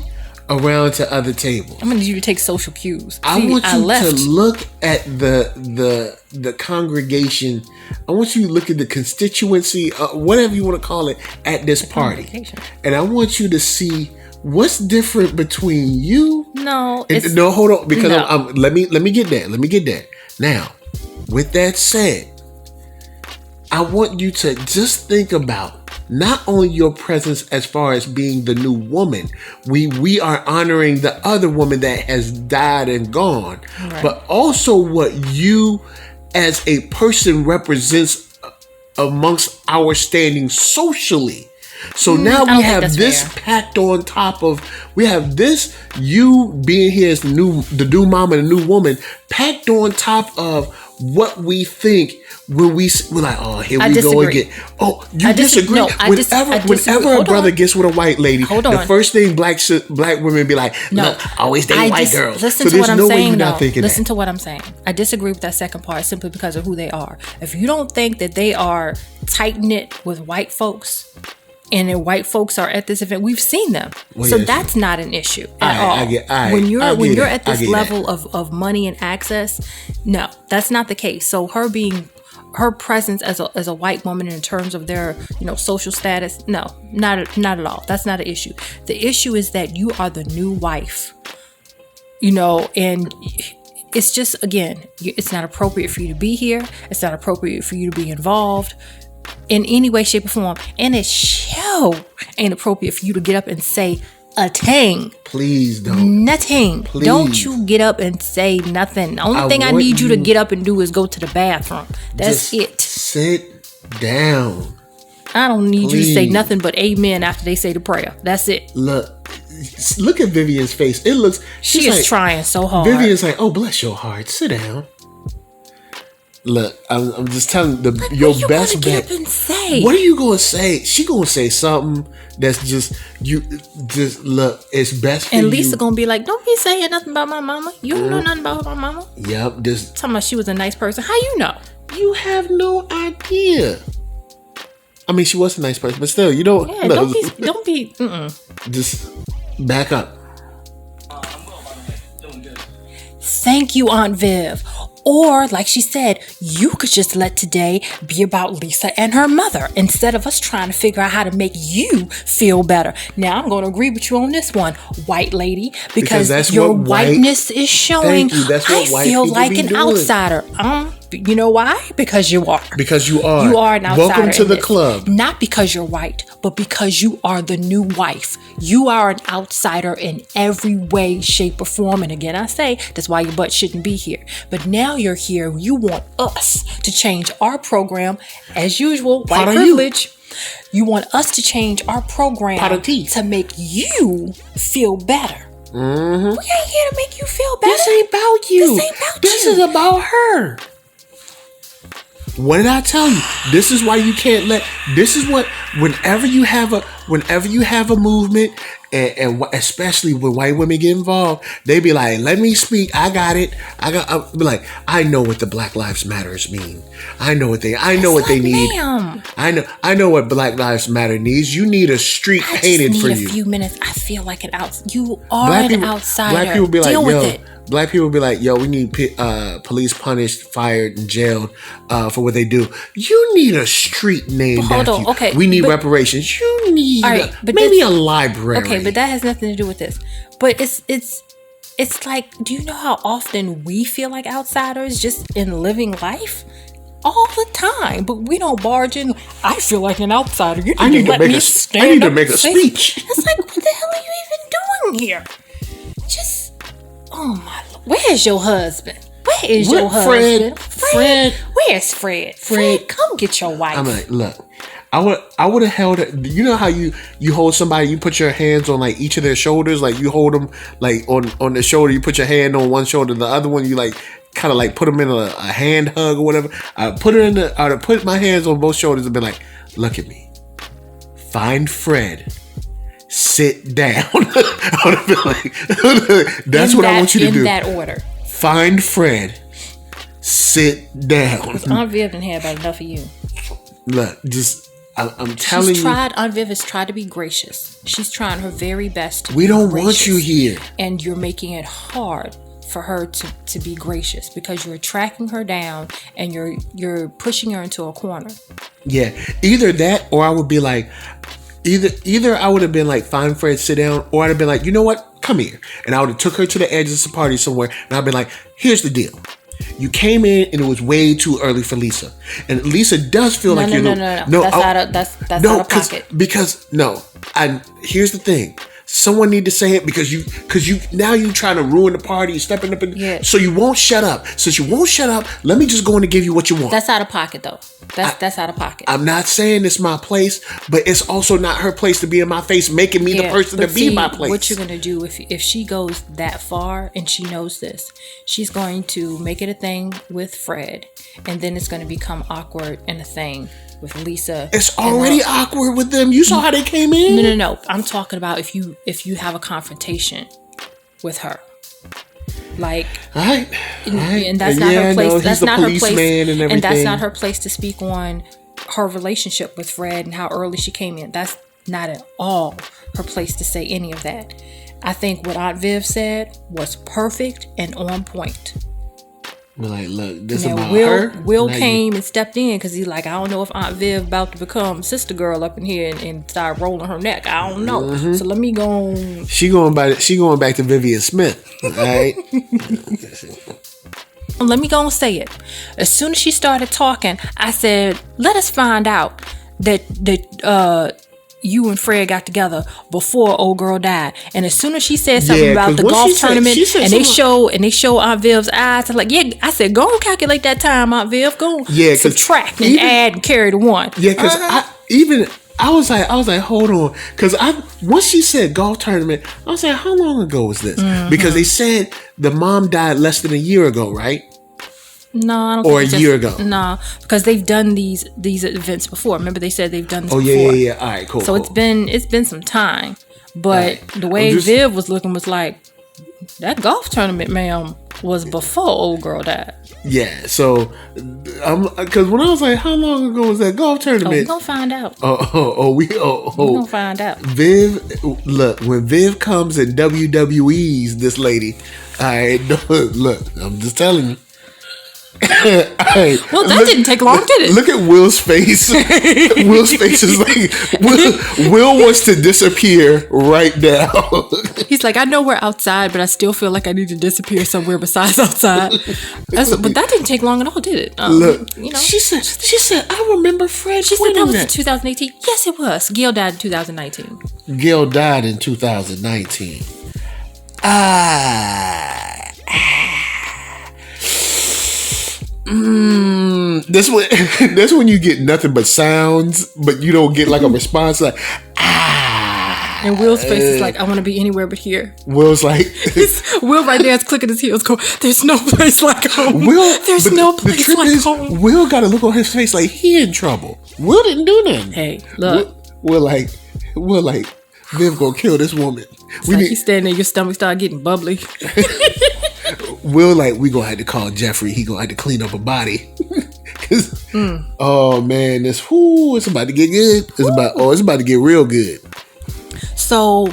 around to other tables. I'm gonna need you to take social cues. I want you to look at the congregation. I want you to look at the constituency, whatever you want to call it, at this party. And I want you to see what's different between you. No, hold on, because let me get that. Let me get that. Now, with that said, I want you to just think about not only your presence as far as being the new woman. We are honoring the other woman that has died and gone, right, but also what you as a person represents amongst our standing socially. So now we have this packed on top of, we have this, you being here as the new mama, the new woman, packed on top of what we think when we're like, oh, here we go again. Oh, you disagree? No, whenever a brother gets with a white lady, the first thing black women be like, no, always date white girls. Listen to what I'm saying, though. Listen to what I'm saying. I disagree with that second part simply because of who they are. If you don't think that they are tight-knit with white folks, and the white folks are at this event, we've seen them. Well, so that's not an issue at all. When you're at this level of money and access, no, that's not the case. So her presence as a white woman in terms of their social status, no, not at all. That's not an issue. The issue is that you are the new wife, and it's just, again, it's not appropriate for you to be here. It's not appropriate for you to be involved in any way, shape, or form. And it ain't appropriate for you to get up and say a thing. Please don't. Nothing. Please. Don't you get up and say nothing. The only thing I need you to get up and do is go to the bathroom. That's it. Sit down. I don't need you to say nothing but amen after they say the prayer. That's it. Look at Vivian's face. It looks... She is trying so hard. Vivian's like, oh, bless your heart. Sit down. Look, I'm just telling your best bet. What are you gonna say? She gonna say something that's just you. Just look, it's best for you. And Lisa gonna be like, "Don't be saying nothing about my mama. You don't know nothing about my mama." Yep, just talking about she was a nice person. How you know? You have no idea. I mean, she was a nice person, but still, you don't. Yeah, no. don't be. Just back up. Thank you, Aunt Viv. Or, like she said, you could just let today be about Lisa and her mother instead of us trying to figure out how to make you feel better. Now, I'm going to agree with you on this one, white lady, because your whiteness is showing. Thank you. That's what I feel like an doing. Outsider. You know why? Because you are. Because you are. You are an outsider. Welcome to the club. Not because you're white, but because you are the new wife. You are an outsider in every way, shape, or form. And again, I say, that's why your butt shouldn't be here. But now you're here. You want us to change our program. As usual, white privilege. You want us to change our program to make you feel better. Mm-hmm. We ain't here to make you feel better. This ain't about you. This is about her. What did I tell you? This is why you can't let. This is what. Whenever you have a movement, and especially when white women get involved, they be like, "Let me speak. I got it. I'll be like, I know what the Black Lives Matters mean. I know what they need. Ma'am. I know what Black Lives Matter needs. You need a street painted for you. I just need a few minutes. I feel like an outsider. You are an outsider. Black people be like, Deal with it. Black people be like, yo, we need police punished, fired, and jailed for what they do. You need a street named after you. Okay, we need reparations. You need maybe a library. Okay, but that has nothing to do with this. But it's like, do you know how often we feel like outsiders just in living life? All the time, but we don't barge in. I feel like an outsider. I need to make a speech. It's like, what the hell are you even doing here? Just, oh my Lord. Where's your husband? Your husband? Fred. Where's Fred? Fred, come get your wife. I'm like, look, I would have held it. You know how you hold somebody, you put your hands on like each of their shoulders, like you hold them like on the shoulder, you put your hand on one shoulder, the other one you like kind of like put them in a hand hug or whatever. I'd put my hands on both shoulders and been like, look at me. Find Fred. Sit down. I would have been like, that's what I want you to do. In that order. Find Fred. Sit down. Aunt Viv didn't have about enough of you. Look, just I'm telling you. Aunt Viv has tried to be gracious. She's trying her very best to be don't gracious. Want you here. And you're making it hard for her to be gracious because you're tracking her down and you're pushing her into a corner. Yeah, either that or I would be like, either I would have been like, fine, Fred, sit down, or I'd have been like, you know what, come here, and I would have took her to the edge of some party somewhere, and I'd been like, here's the deal. You came in and it was way too early for Lisa, and Lisa does feel like you're no. That's out of pocket. Because here's the thing. Someone need to say it because you now you trying to ruin the party. You're stepping up so you won't shut up. Since you won't shut up, let me just go in and give you what you want. That's out of pocket though. That's out of pocket. I'm not saying it's my place, but it's also not her place to be in my face, making me the person to be my place. What you're gonna do if she goes that far and she knows this, she's going to make it a thing with Fred, and then it's going to become awkward and a thing with Lisa. It's already awkward with them. You saw how they came in? No. I'm talking about if you have a confrontation with her. Like, and that's not her place. That's not her place, and that's not her place to speak on her relationship with Fred and how early she came in. That's not at all her place to say any of that. I think what Aunt Viv said was perfect and on point. Like, look, this about her. Will came and stepped in because he's like, I don't know if Aunt Viv about to become sister girl up in here and start rolling her neck. I don't know. Mm-hmm. So let me go. She going back to Vivian Smith. All right. Let me go and say it. As soon as she started talking, I said, let us find out that you and Fred got together before old girl died. And as soon as she said something about the golf tournament, and they show Aunt Viv's eyes, I'm like, I said, go and calculate that time, Aunt Viv. Go subtract and add and carry the one. Yeah, because I was like, hold on, because once she said golf tournament, I was like, how long ago was this? Mm-hmm. Because they said the mom died less than a year ago, right? No, I don't. Or think a year ago? No, because they've done these events before. Remember, they said they've done this before. Yeah. All right, cool. So cool. it's been some time, but Right. the way Viv was looking was like that golf tournament, ma'am, was before old girl died. Yeah. So, because when I was like, how long ago was that golf tournament? We gonna find out. We gonna find out. Viv, look, when Viv comes and WWE's this lady, look, I'm just telling you. Well, that didn't take long, did it? Look at Will's face. Will's face is like Will wants to disappear right now. He's like, I know we're outside, but I still feel like I need to disappear somewhere besides outside. But that didn't take long at all, did it? Look, she said, I remember Fred. She said that was in 2018. Yes, it was. Gail died in 2019. Gail died in 2019. That's when you get nothing but sounds, but you don't get like a response like And Will's face is like, I want to be anywhere but here. Will's like Will right there is clicking his heels going, there's no place like home. There's no place like home. Will got a look on his face like he in trouble. Will didn't do nothing. Hey, look. Will like Viv gonna kill this woman. You stand there, your stomach start getting bubbly. Will like, we gonna have to call Jeffrey. He gonna have to clean up a body. Oh man, it's about to get good. It's about to get real good. So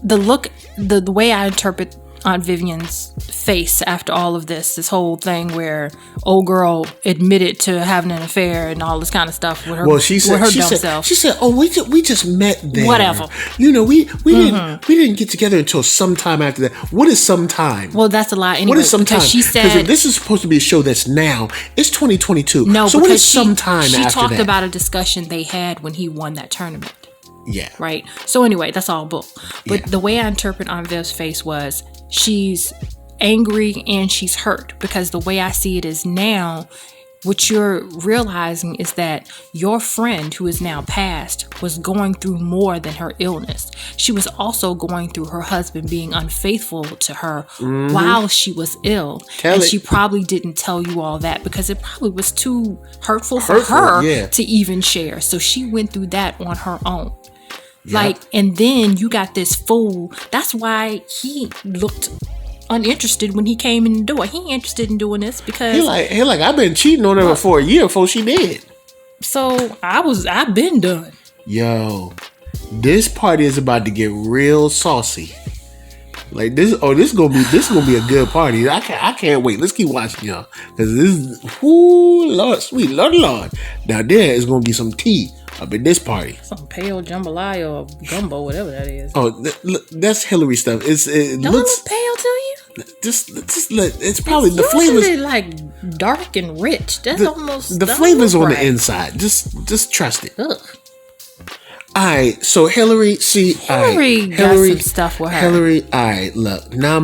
the way I interpret Aunt Vivian's face after all of this whole thing where old girl admitted to having an affair and all this kind of stuff with her, dumb self. She said, "Oh, we just met there. Whatever. We didn't get together until sometime after that. What is sometime? Well, that's a lie. Anyway, what is sometime? Because she said, if this is supposed to be a show that's now. It's 2022. No, so what is sometime after that? She talked about a discussion they had when he won that tournament. Yeah. Right. So anyway, that's all bull. But the way I interpret Aunt Viv's face was she's angry and she's hurt, because the way I see it is now, what you're realizing is that your friend who is now passed was going through more than her illness. She was also going through her husband being unfaithful to her while she was ill. She probably didn't tell you all that because it probably was too hurtful for her to even share. So she went through that on her own. Yep. And then you got this fool. That's why he looked uninterested when he came in the door. He ain't interested in doing this because he like I've been cheating on her for a year before she did. So I've been done. Yo, this party is about to get real saucy. Like this is gonna be a good party. I can't wait. Let's keep watching, y'all, because this is Lord, sweet Lord. Now there is gonna be some tea up in this party. Some pale jambalaya or gumbo, whatever that is. Oh, that's Hillary stuff. It looks pale to you. Just it's probably the flavors like dark and rich. That's almost the flavors on the inside. Just trust it. Ugh. All right, so Hillary got some stuff with her. Hillary, all right, look, now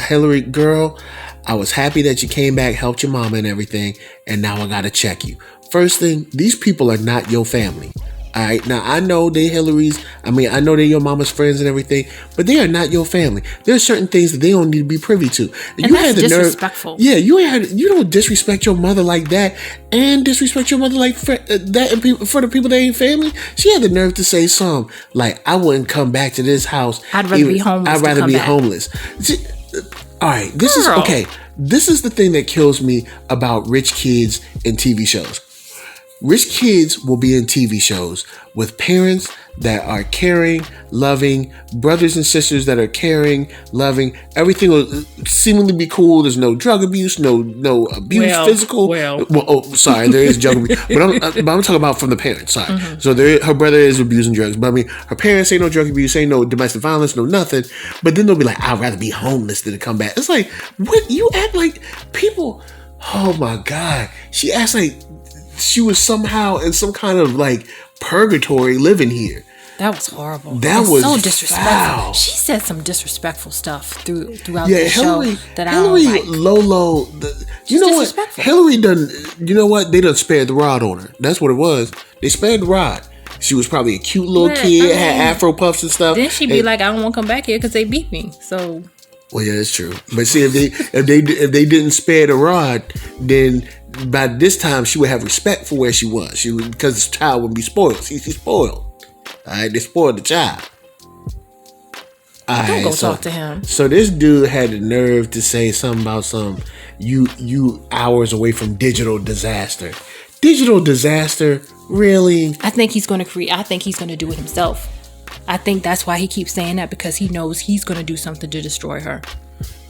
Hillary girl, I was happy that you came back, helped your mama and everything, and now I gotta check you. First thing, these people are not your family. All right, now I know they're Hillary's. I know they're your mama's friends and everything, but they are not your family. There are certain things that they don't need to be privy to. And you had the disrespectful. Yeah, you don't disrespect your mother like that, and disrespect your mother like that for the people that ain't family. She had the nerve to say something like, "I wouldn't come back to this house. I'd rather be homeless. I'd rather be homeless." All right, this is okay. This is the thing that kills me about rich kids in TV shows. Rich kids will be in TV shows with parents that are caring, loving, brothers and sisters that are caring, loving. Everything will seemingly be cool. There's no drug abuse, no abuse, physical. Sorry, there is drug abuse, but I'm talking about from the parents. Sorry. Mm-hmm. So her brother is abusing drugs, but her parents ain't no drug abuse, ain't no domestic violence, no nothing. But then they'll be like, I'd rather be homeless than to come back. It's like, what? You act like people. Oh my God, she acts like she was somehow in some kind of like purgatory living here. That was horrible. That was so disrespectful. Foul. She said some disrespectful stuff throughout the show that Hillary, I don't like. Lolo, you know what? Hillary done. You know what? They done spared the rod on her. That's what it was. They spared the rod. She was probably a cute little kid, had Afro puffs and stuff. Then she'd be like, I don't want to come back here because they beat me. So Well, yeah, that's true. But see, if they didn't spare the rod, then by this time she would have respect for where she was. She would, because the child would be spoiled. See, she's spoiled. All right, they spoiled the child. Don't go talk to him. So this dude had the nerve to say something about you hours away from digital disaster. Digital disaster, really? I think he's going to do it himself. I think that's why he keeps saying that, because he knows he's going to do something to destroy her.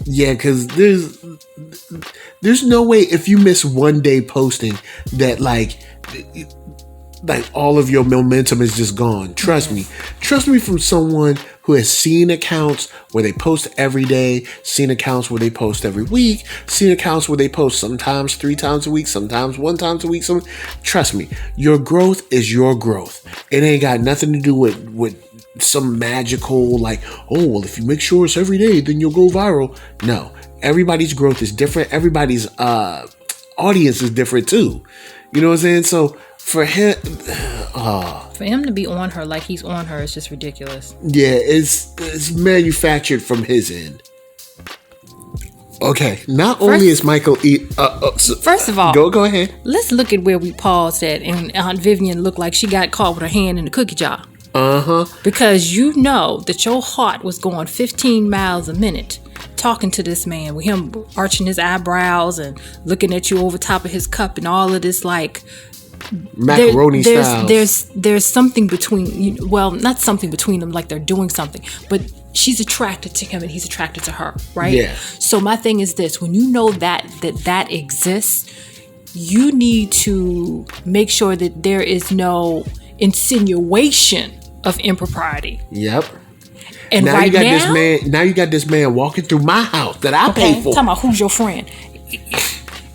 Yeah, because there's no way if you miss one day posting that like all of your momentum is just gone. Trust me from someone who has seen accounts where they post every day, seen accounts where they post every week, seen accounts where they post sometimes 3 times a week, sometimes 1 time a week. Trust me, your growth is your growth. It ain't got nothing to do with some magical like, oh, well, if you make sure it's every day, then you'll go viral. No, everybody's growth is different. Everybody's audience is different too. You know what I'm saying? So for him to be on her like he's on her is just ridiculous. Yeah, it's manufactured from his end. Okay, not only is Michael first of all, go ahead. Let's look at where we paused at, and Aunt Vivian looked like she got caught with her hand in the cookie jar. Because you know that your heart was going 15 miles a minute talking to this man, with him arching his eyebrows and looking at you over top of his cup and all of this like macaroni style. There's something between, well, not something between them like they're doing something, but she's attracted to him and he's attracted to her, right? Yeah. So my thing is this: when you know that exists, you need to make sure that there is no insinuation of impropriety. Yep. And now you got this man walking through my house that I paid for. Talking about who's your friend.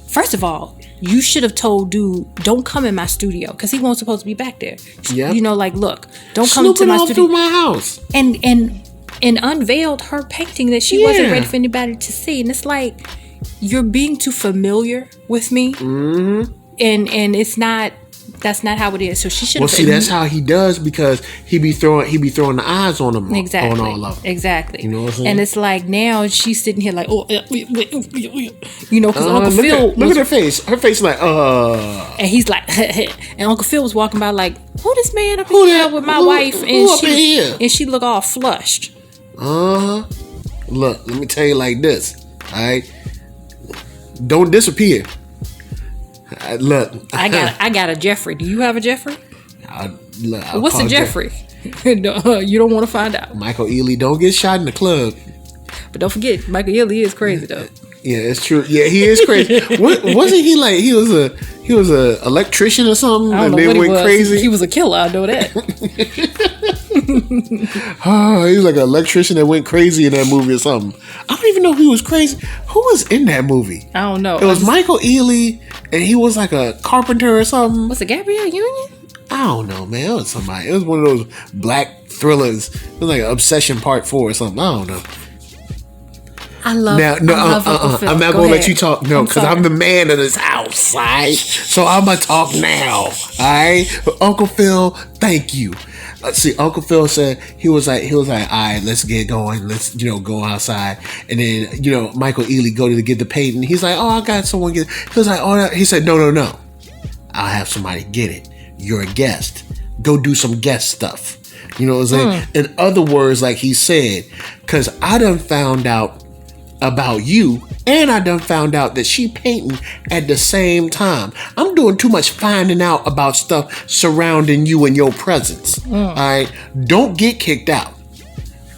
First of all, you should have told dude, don't come in my studio, because he wasn't supposed to be back there. Yep. You know, like, look, don't come to my studio. Through my house. And unveiled her painting that she wasn't ready for anybody to see. And it's like, you're being too familiar with me. Mm-hmm. And it's not. That's not how it is. So she should. Well, see, that's how he does, because he be throwing the eyes on them. Exactly. On all of them. Exactly. You know what I'm saying? And it's like now she's sitting here like, you know, because Uncle Phil. Look at her face. Her face like, And he's like, and Uncle Phil was walking by like, who this man up here with my wife? And she look all flushed. Look, let me tell you like this. All right, don't disappear. Look, I got a Jeffrey. Do you have a Jeffrey? What's a Jeffrey? No, you don't want to find out. Michael Ealy don't get shot in the club. But don't forget, Michael Ealy is crazy though. Yeah, it's true. Yeah, he is crazy. Wasn't he like he was a electrician or something? I don't know what he was. Crazy. He was a killer. I know that. He was like an electrician that went crazy in that movie or something. I don't even know who was crazy. Who was in that movie? I don't know. It was Michael Ealy, and he was like a carpenter or something. Was it Gabrielle Union? I don't know, man. It was somebody. It was one of those black thrillers. It was like Obsession Part 4 or something. I don't know. I love Uncle Phil. I'm not going to let you talk. No, because I'm the man of this house, all right? So I'm going to talk now, all right? Uncle Phil, thank you. See, Uncle Phil said, he was like, all right, let's get going. Let's, go outside. And then, Michael Ealy go to get the painting. He's like, I got someone get it. He was like, he said, no. I'll have somebody get it. You're a guest. Go do some guest stuff. You know what I'm saying? In other words, like he said, because I done found out about you, and I done found out that she painting at the same time. I'm doing too much finding out about stuff surrounding you and your presence. All right, don't get kicked out.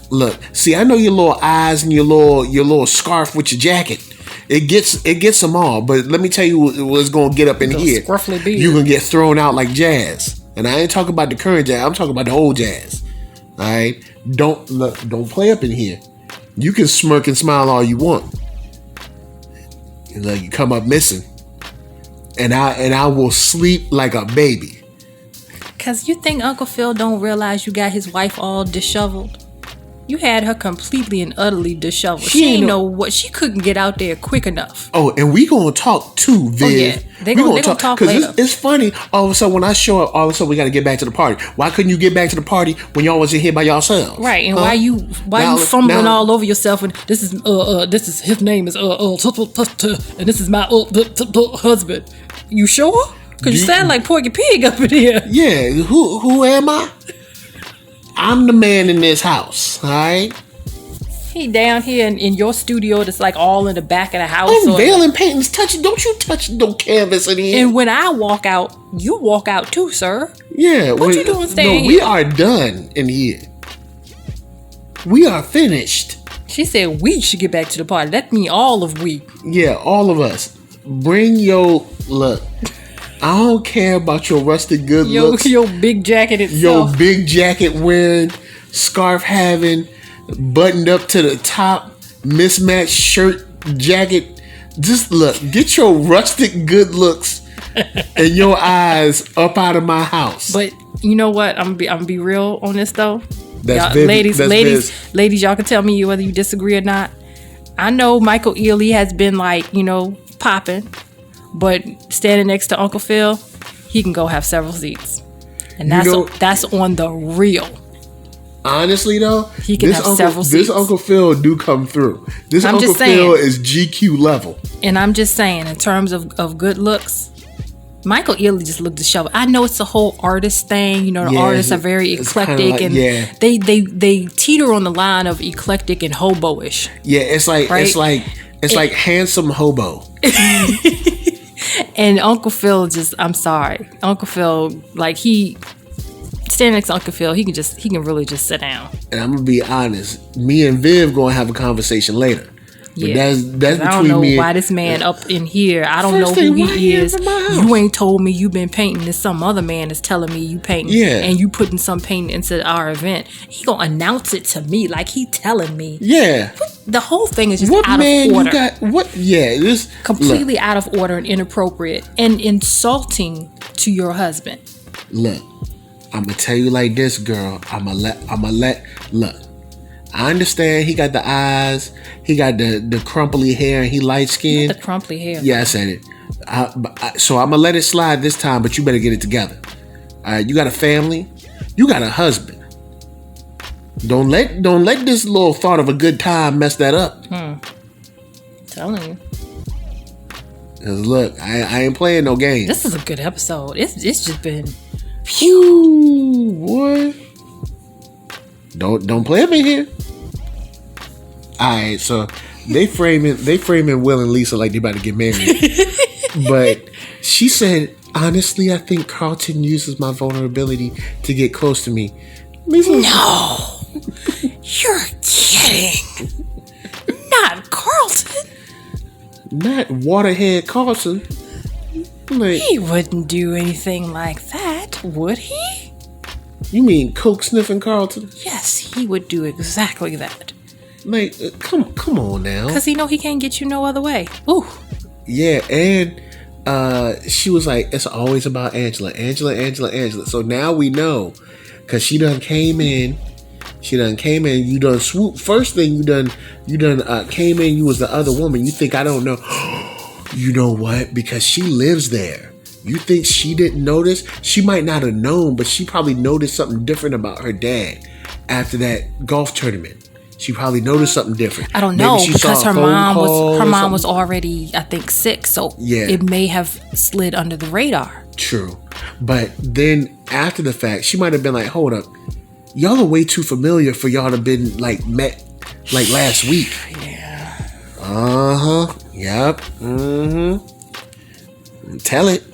Look, see, I know your little eyes and your little scarf with your jacket. It gets them all. But let me tell you what's gonna get up in here. You're gonna get thrown out like Jazz. And I ain't talking about the current Jazz. I'm talking about the old Jazz. All right, don't play up in here. You can smirk and smile all you want. You come up missing. And I will sleep like a baby. Cause you think Uncle Phil don't realize you got his wife all disheveled? You had her completely and utterly disheveled. She She ain't ain't no- know what, she couldn't get out there quick enough. Oh, and we gonna talk too, Viv. Oh, yeah. They gonna talk later. It's funny. All of a sudden, when I show up, all of a sudden we got to get back to the party. Why couldn't you get back to the party when y'all wasn't here by yourselves? Right, and Huh? why you Now- fumbling now- all over yourself? And this is his name is and this is my husband. You sure? Because you sound like Porky Pig up in here. Yeah, who am I? I'm the man in this house. All right. He down here in your studio that's like all in the back of the house. I'm or- veiling paintings. Don't you touch no canvas in here. And when I walk out, you walk out too, sir. Yeah. What you doing staying we here? are done in here. We are finished. She said we should get back to the party. That mean all of we. Yeah, all of us. Bring your look. I don't care about your rusted good looks. Your big jacket Your itself. big jacket wearing, scarf having, buttoned up to the top, mismatched shirt, jacket. Just look, get your rustic good looks and your eyes up out of my house. But you know what? I'm gonna be real on this though. That's Y'all, Viv- that's Viz. ladies, y'all can tell me whether you disagree or not. I know Michael Ealy has been like, popping, but standing next to Uncle Phil, he can go have several seats, and that's on the real. Honestly though, He can have several this seats. Uncle Phil do come through. This I'm Uncle just saying. Phil is GQ level. And I'm just saying, in terms of good looks, Michael Ealy just looked disheveled. I know it's a whole artist thing. The Yeah, artists are very it's kinda eclectic, like- and yeah. they teeter on the line of eclectic and hobo-ish. Yeah, it's like Right? it's like handsome hobo. And Uncle Phil I'm sorry, Uncle Phil, like standing next to Uncle Phil, he can really just sit down. And I'm gonna be honest, me and Viv gonna have a conversation later. But Yeah, that's I don't between know me. why this man up in here. I don't First know who thing, why he he is. in my house? You ain't told me you been painting. There's some other man that's telling me you painting. Yeah. And you putting some painting into our event. He gonna announce it to me like he telling me. Yeah. The whole thing is just What out man of order. you got? What? Yeah, this Completely out of order and inappropriate and insulting to your husband. Look, I'm gonna tell you like this, girl. I'ma let. Look, I understand he got the eyes, he got the crumply hair, and he light skinned. The crumply hair. Yeah, I said it. So I'm gonna let it slide this time, but you better get it together. All right, you got a family, you got a husband. Don't let this little thought of a good time mess that up. Telling you. 'Cause look, I ain't playing no games. This is a good episode. It's just been Phew, boy. Don't play me here. Alright, so they framing Will and Lisa like they about to get married. But she said, honestly, I think Carlton uses my vulnerability to get close to me. Lisa, No, you're kidding. Not Carlton. not Waterhead Carlton. Like, He wouldn't do anything like that, would he? you mean Coke sniffing Carlton? Yes, he would do exactly that. Like, come on now. Because he know he can't get you no other way. Ooh. Yeah, and she was like, it's always about Angela. So now we know, because she done came in. You done swoop. First thing you done came in. You was the other woman. You think I don't know? You know what? Because she lives there. You think she didn't notice? She might not have known, but she probably noticed something different about her dad after that golf tournament. She probably noticed something different. I don't know, Maybe she because saw a her phone mom call or was something. already, I think, sick, so Yeah. it may have slid under the radar. True. But then after the fact, she might have been like, hold up. Y'all are way too familiar for y'all to have been like met like last week. Yeah. Uh-huh. Yep. Mm-hmm. Tell it.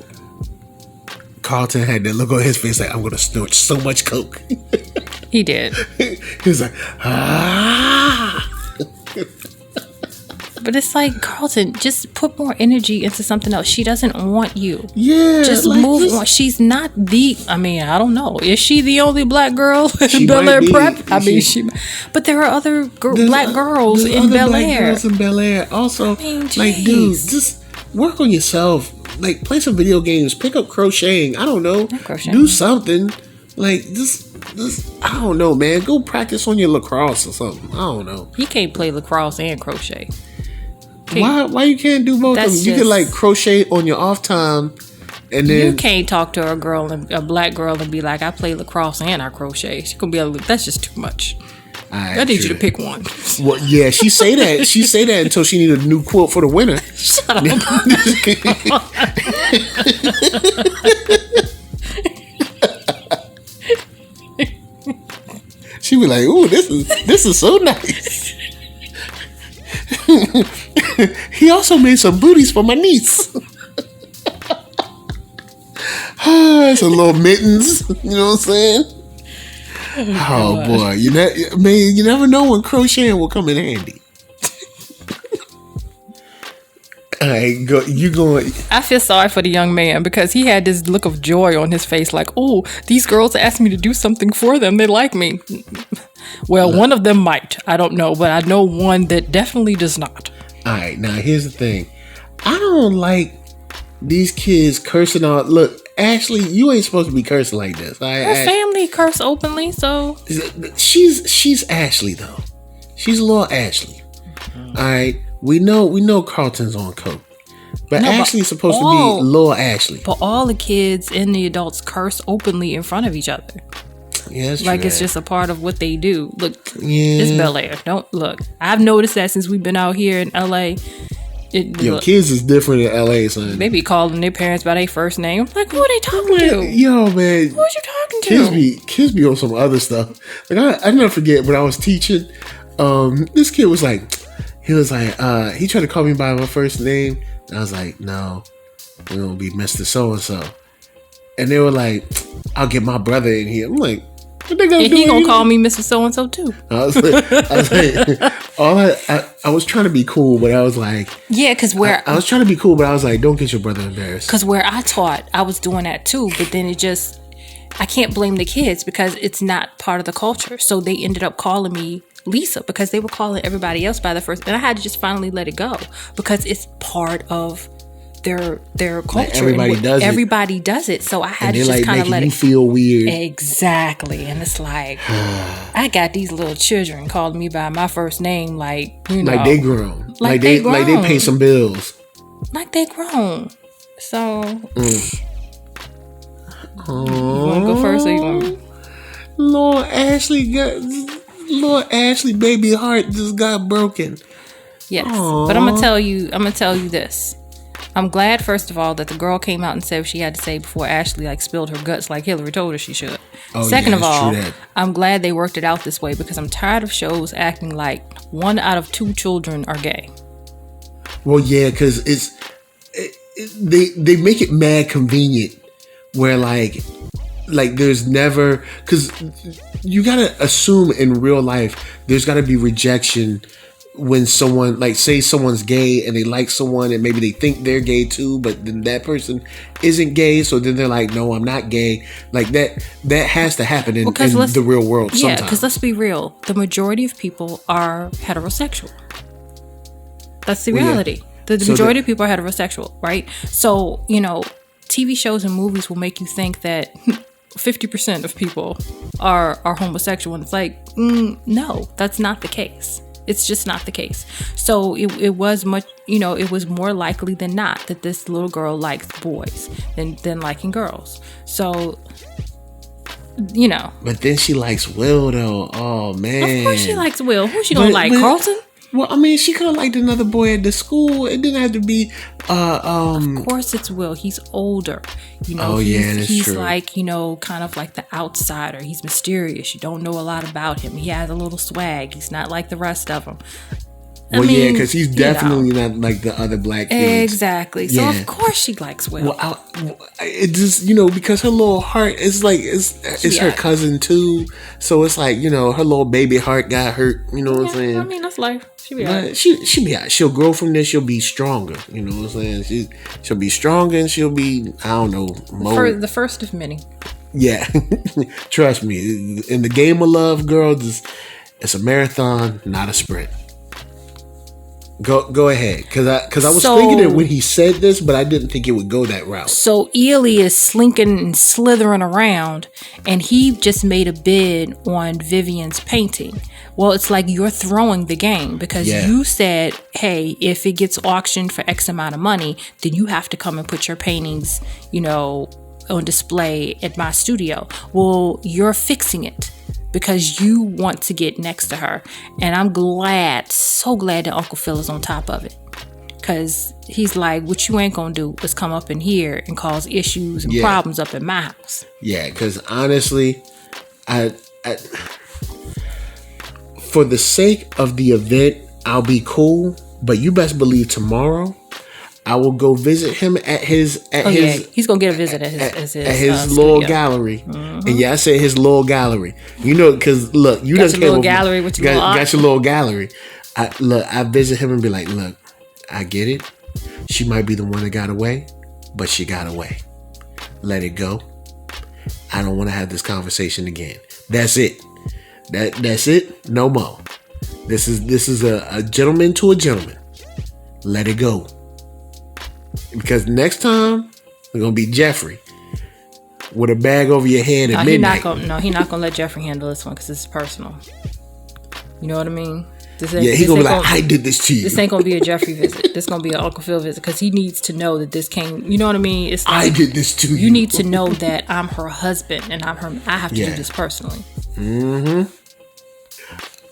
Carlton had that look on his face like, I'm gonna snort so much coke. He did. He was like, ah. But it's like, Carlton, just put more energy into something else. She doesn't want you. Yeah. Just like move this- on. She's not I don't know. Is she the only black girl She in Bel-Air might be. Prep? I mean, but there are other black girls there's in other black Bel-Air. girls in Bel-Air. Also, mean, like, dude, jeez. just work on yourself. Like, play some video games. Pick up crocheting. I don't know. Not crocheting. Do something. Like, just I don't know, man. Go practice on your lacrosse or something. I don't know. He can't play lacrosse and crochet. Why you can't do both of them? You can like crochet on your off time, and then you can't talk to a black girl and be like, I play lacrosse and I crochet. She gonna be like, that's just too much. I need you to pick one. Well, yeah, she say that. She say that until she need a new quilt for the winter. Shut up. She be like, "Ooh, this is so nice." He also made some booties for my niece. It's a little mittens, you know what I'm saying? Oh boy, you never know when crocheting will come in handy. All right, you going? I feel sorry for the young man because he had this look of joy on his face, like, "Oh, these girls asked me to do something for them. They like me." Well, one of them might. I don't know, but I know one that definitely does not. All right, now here's the thing. I don't like these kids cursing out. Look, Ashley, you ain't supposed to be cursing like this. Her family curse openly, so she's Ashley though. She's a little Ashley. All right, we know Carlton's on coke, but Ashley's supposed to be little Ashley. But all the kids and the adults curse openly in front of each other. Yeah, that's like true. It's just a part of what they do. Look, it's Bel-Air. Don't look. I've noticed that since we've been out here in LA. Kids is different in LA, son. They be calling their parents by their first name. I'm like, who are they talking to? Yo, man. Who are you talking to? Kids be on some other stuff. Like I never forget when I was teaching. This kid was like, he tried to call me by my first name. And I was like, no, we don't be Mr. So and so. And they were like, I'll get my brother in here. I'm like, what they gonna do? He gonna call me Mr. So and so too. I was like, I was trying to be cool, but I was like, yeah, because I was trying to be cool, but I was like, don't get your brother embarrassed. Because where I taught, I was doing that too, but then I can't blame the kids because it's not part of the culture. So they ended up calling me Lisa because they were calling everybody else by the first, and I had to just finally let it go because it's part of their culture. Like everybody does it. So I had to just kind of let it feel weird. Exactly. And it's like I got these little children calling me by my first name, like, you know, like they grown. Like they pay some bills. Like they grown. So you wanna go first or you want me? Lord Ashley baby heart just got broken. Yes. Aww. But I'm gonna tell you this. I'm glad, first of all, that the girl came out and said what she had to say before Ashley spilled her guts like Hillary told her she should. Second of all, I'm glad they worked it out this way because I'm tired of shows acting like 1 out of 2 children are gay. Well, yeah, because they make it mad convenient where like there's never, because you gotta assume in real life there's gotta be rejection when someone, like, say someone's gay and they like someone and maybe they think they're gay too, but then that person isn't gay, so then they're like, no, I'm not gay. Like that has to happen in the real world sometimes. Yeah, because let's be real, the majority of people are heterosexual. That's the reality. The majority of people are heterosexual, right? So, you know, TV shows and movies will make you think that 50% of people are homosexual, and it's like, no, that's not the case. It's just not the case. So it was much, you know, it was more likely than not that this little girl likes boys than liking girls. So, you know. But then she likes Will, though. Oh, man. Of course she likes Will. Who she gonna like, Carlton? Well, I mean, she could have liked another boy at the school. It didn't have to be. Of course, it's Will. He's older. You know, he's true. Like, you know, kind of like the outsider. He's mysterious. You don't know a lot about him. He has a little swag. He's not like the rest of them. Well, yeah, because he's definitely not like the other black kids. Exactly. So of course she likes Will. Well, it just, you know, because her little heart is like it's her cousin too. So it's like, you know, her little baby heart got hurt. You know what I'm saying? I mean, that's life. She'll be alright. She'll be alright. She'll grow from this. She'll be stronger. You know what I'm saying? She'll be stronger, and she'll be, I don't know, more. The first of many. Yeah, trust me. In the game of love, girls, it's a marathon, not a sprint. Go ahead, because I was thinking it when he said this, but I didn't think it would go that route. So Olly is slinking and slithering around, and he just made a bid on Vivian's painting. Well, it's like you're throwing the game because you said, hey, if it gets auctioned for X amount of money, then you have to come and put your paintings, on display at my studio. Well, you're fixing it because you want to get next to her. And I'm glad, so glad that Uncle Phil is on top of it. Because he's like, what you ain't going to do is come up in here and cause issues and problems up in my house. Yeah, because honestly, I for the sake of the event, I'll be cool. But you best believe tomorrow, I will go visit him at his he's gonna get a visit at his little gallery. Mm-hmm. And I said his little gallery. Because look, you got your little gallery with your got your little gallery. I visit him and be like, look, I get it. She might be the one that got away, but she got away. Let it go. I don't want to have this conversation again. That's it. That's it. No more. This is a gentleman to a gentleman. Let it go. Because next time, it's going to be Jeffrey with a bag over your head at midnight. He's not going to let Jeffrey handle this one because it's personal. You know what I mean? He's going to be like, I did this to you. This ain't going to be a Jeffrey visit. This going to be an Uncle Phil visit because he needs to know that this came, you know what I mean? It's like, I did this to you. You need to know that I'm her husband and I have to do this personally. Mm-hmm.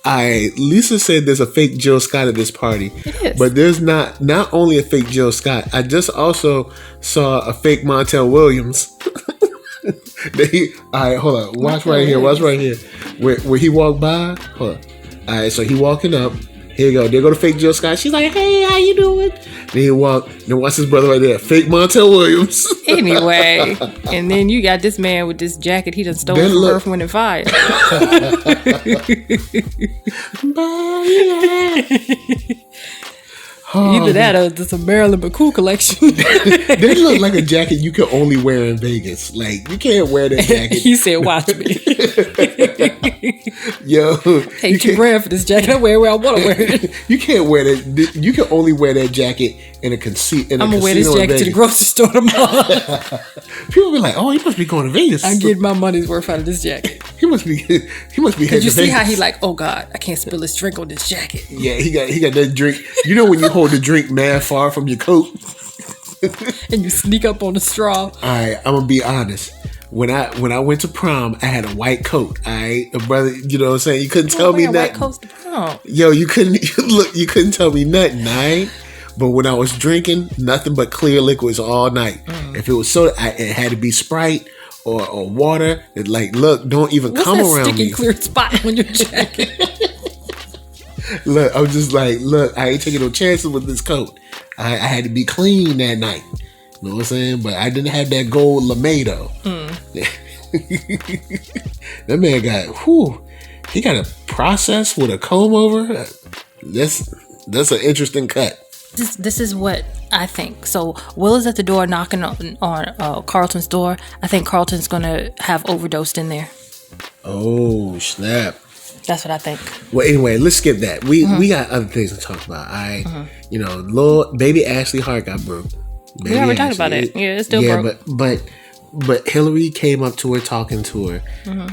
Lisa said there's a fake Jill Scott at this party. It is. But there's not only a fake Jill Scott. I just also saw a fake Montel Williams. Hold on. Watch right here. Where he walked by. Hold on. All right, so he walking up. Here you go. There go the fake Jill Scott. She's like, hey, how you doing? Then watch his brother right there. Fake Montel Williams. Anyway. And then you got this man with this jacket he done stole from Earth, Wind, and Fire. Either that or it's a Marilyn McCool collection. They look like a jacket you can only wear in Vegas. Like, you can't wear that jacket. He said, watch me. Yo. Hey, $2,000 for this jacket. I wear it where I want to wear it. You can't wear that. You can only wear that jacket in a casino. I'm going to wear this jacket to the grocery store tomorrow. People be like, oh, he must be going to Vegas. I'm getting my money's worth out of this jacket. He must be heading to Vegas. Did you see how he like, oh God, I can't spill this drink on this jacket. Yeah, he got that drink. You know when you hold the drink mad far from your coat? And you sneak up on the straw. Alright, I'm gonna be honest. When I went to prom, I had a white coat. Alright, brother, you know what I'm saying? You couldn't tell me nothing. White coats to prom. Yo, you couldn't tell me nothing, alright? But when I was drinking, nothing but clear liquids all night. If it was soda, it had to be Sprite or water. It like, look, don't even come around me. Sticky clear spot on your jacket. Look, I'm just like, look, I ain't taking no chances with this coat. I had to be clean that night. You know what I'm saying? But I didn't have that gold lame though. That man he got a process with a comb over. That's an interesting cut. This is what I think. So Will is at the door knocking on Carlton's door. I think Carlton's gonna have overdosed in there. Oh snap! That's what I think. Well, anyway, let's skip that. We got other things to talk about. Lord, baby Ashley heart got broke. We already talked about it. Yeah, it's still broke. But Hillary came up to her, talking to her.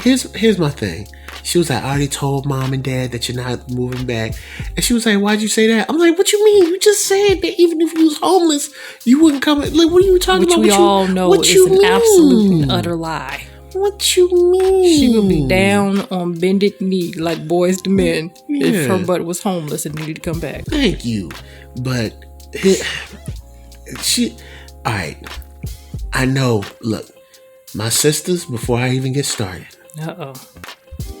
Here's my thing. She was like, I already told mom and dad that you're not moving back. And she was like, why'd you say that? I'm like, what you mean? You just said that even if you was homeless, you wouldn't come. Like, what are you talking about? Which we all know is an absolute and utter lie. What you mean? She would be down on bended knee like boys to men if her butt was homeless and needed to come back. Thank you. But all right. I know, look, my sisters, before I even get started.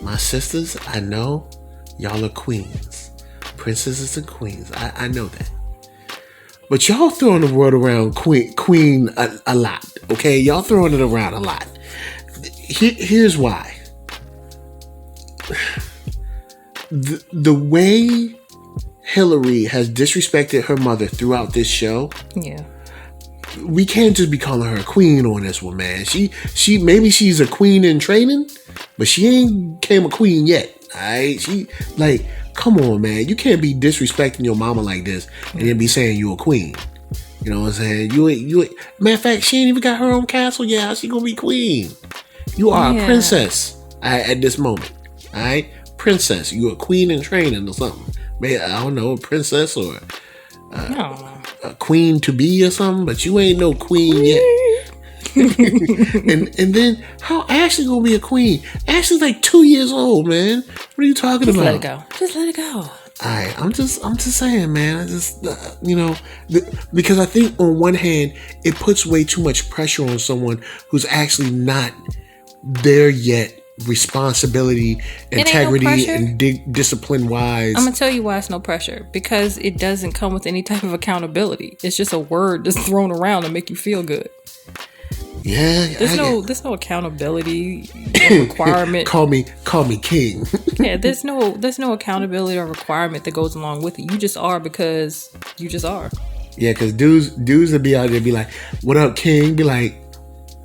My sisters, I know y'all are queens. Princesses and queens. I know that. But y'all throwing the word around queen a lot. Okay? Y'all throwing it around a lot. Here's why. The way Hillary has disrespected her mother throughout this show. Yeah. We can't just be calling her a queen on this one, man. She maybe she's a queen in training, but she ain't became a queen yet. Alright? She like come on, man. You can't be disrespecting your mama like this and then be saying you a queen. You know what I'm saying? You ain't. Matter of fact, she ain't even got her own castle yet. How she gonna be queen? You are a princess at this moment. All right, princess. You a queen in training or something. Man, I don't know, a princess or a queen to be or something. But you ain't no queen yet. and then how Ashley gonna be a queen? Ashley's like 2 years old, man. What are you talking about? Let it go. Just let it go. Alright, I'm just saying, man. I just, because I think on one hand, it puts way too much pressure on someone who's actually not there yet, responsibility, integrity, and discipline wise. I'm gonna tell you why it's no pressure. Because it doesn't come with any type of accountability. It's just a word that's thrown around to make you feel good. Yeah, there's no accountability or requirement. call me king. Yeah, there's no accountability or requirement that goes along with it. You just are because you just are. Yeah, because dudes would be out there be like, "What up, king?" Be like,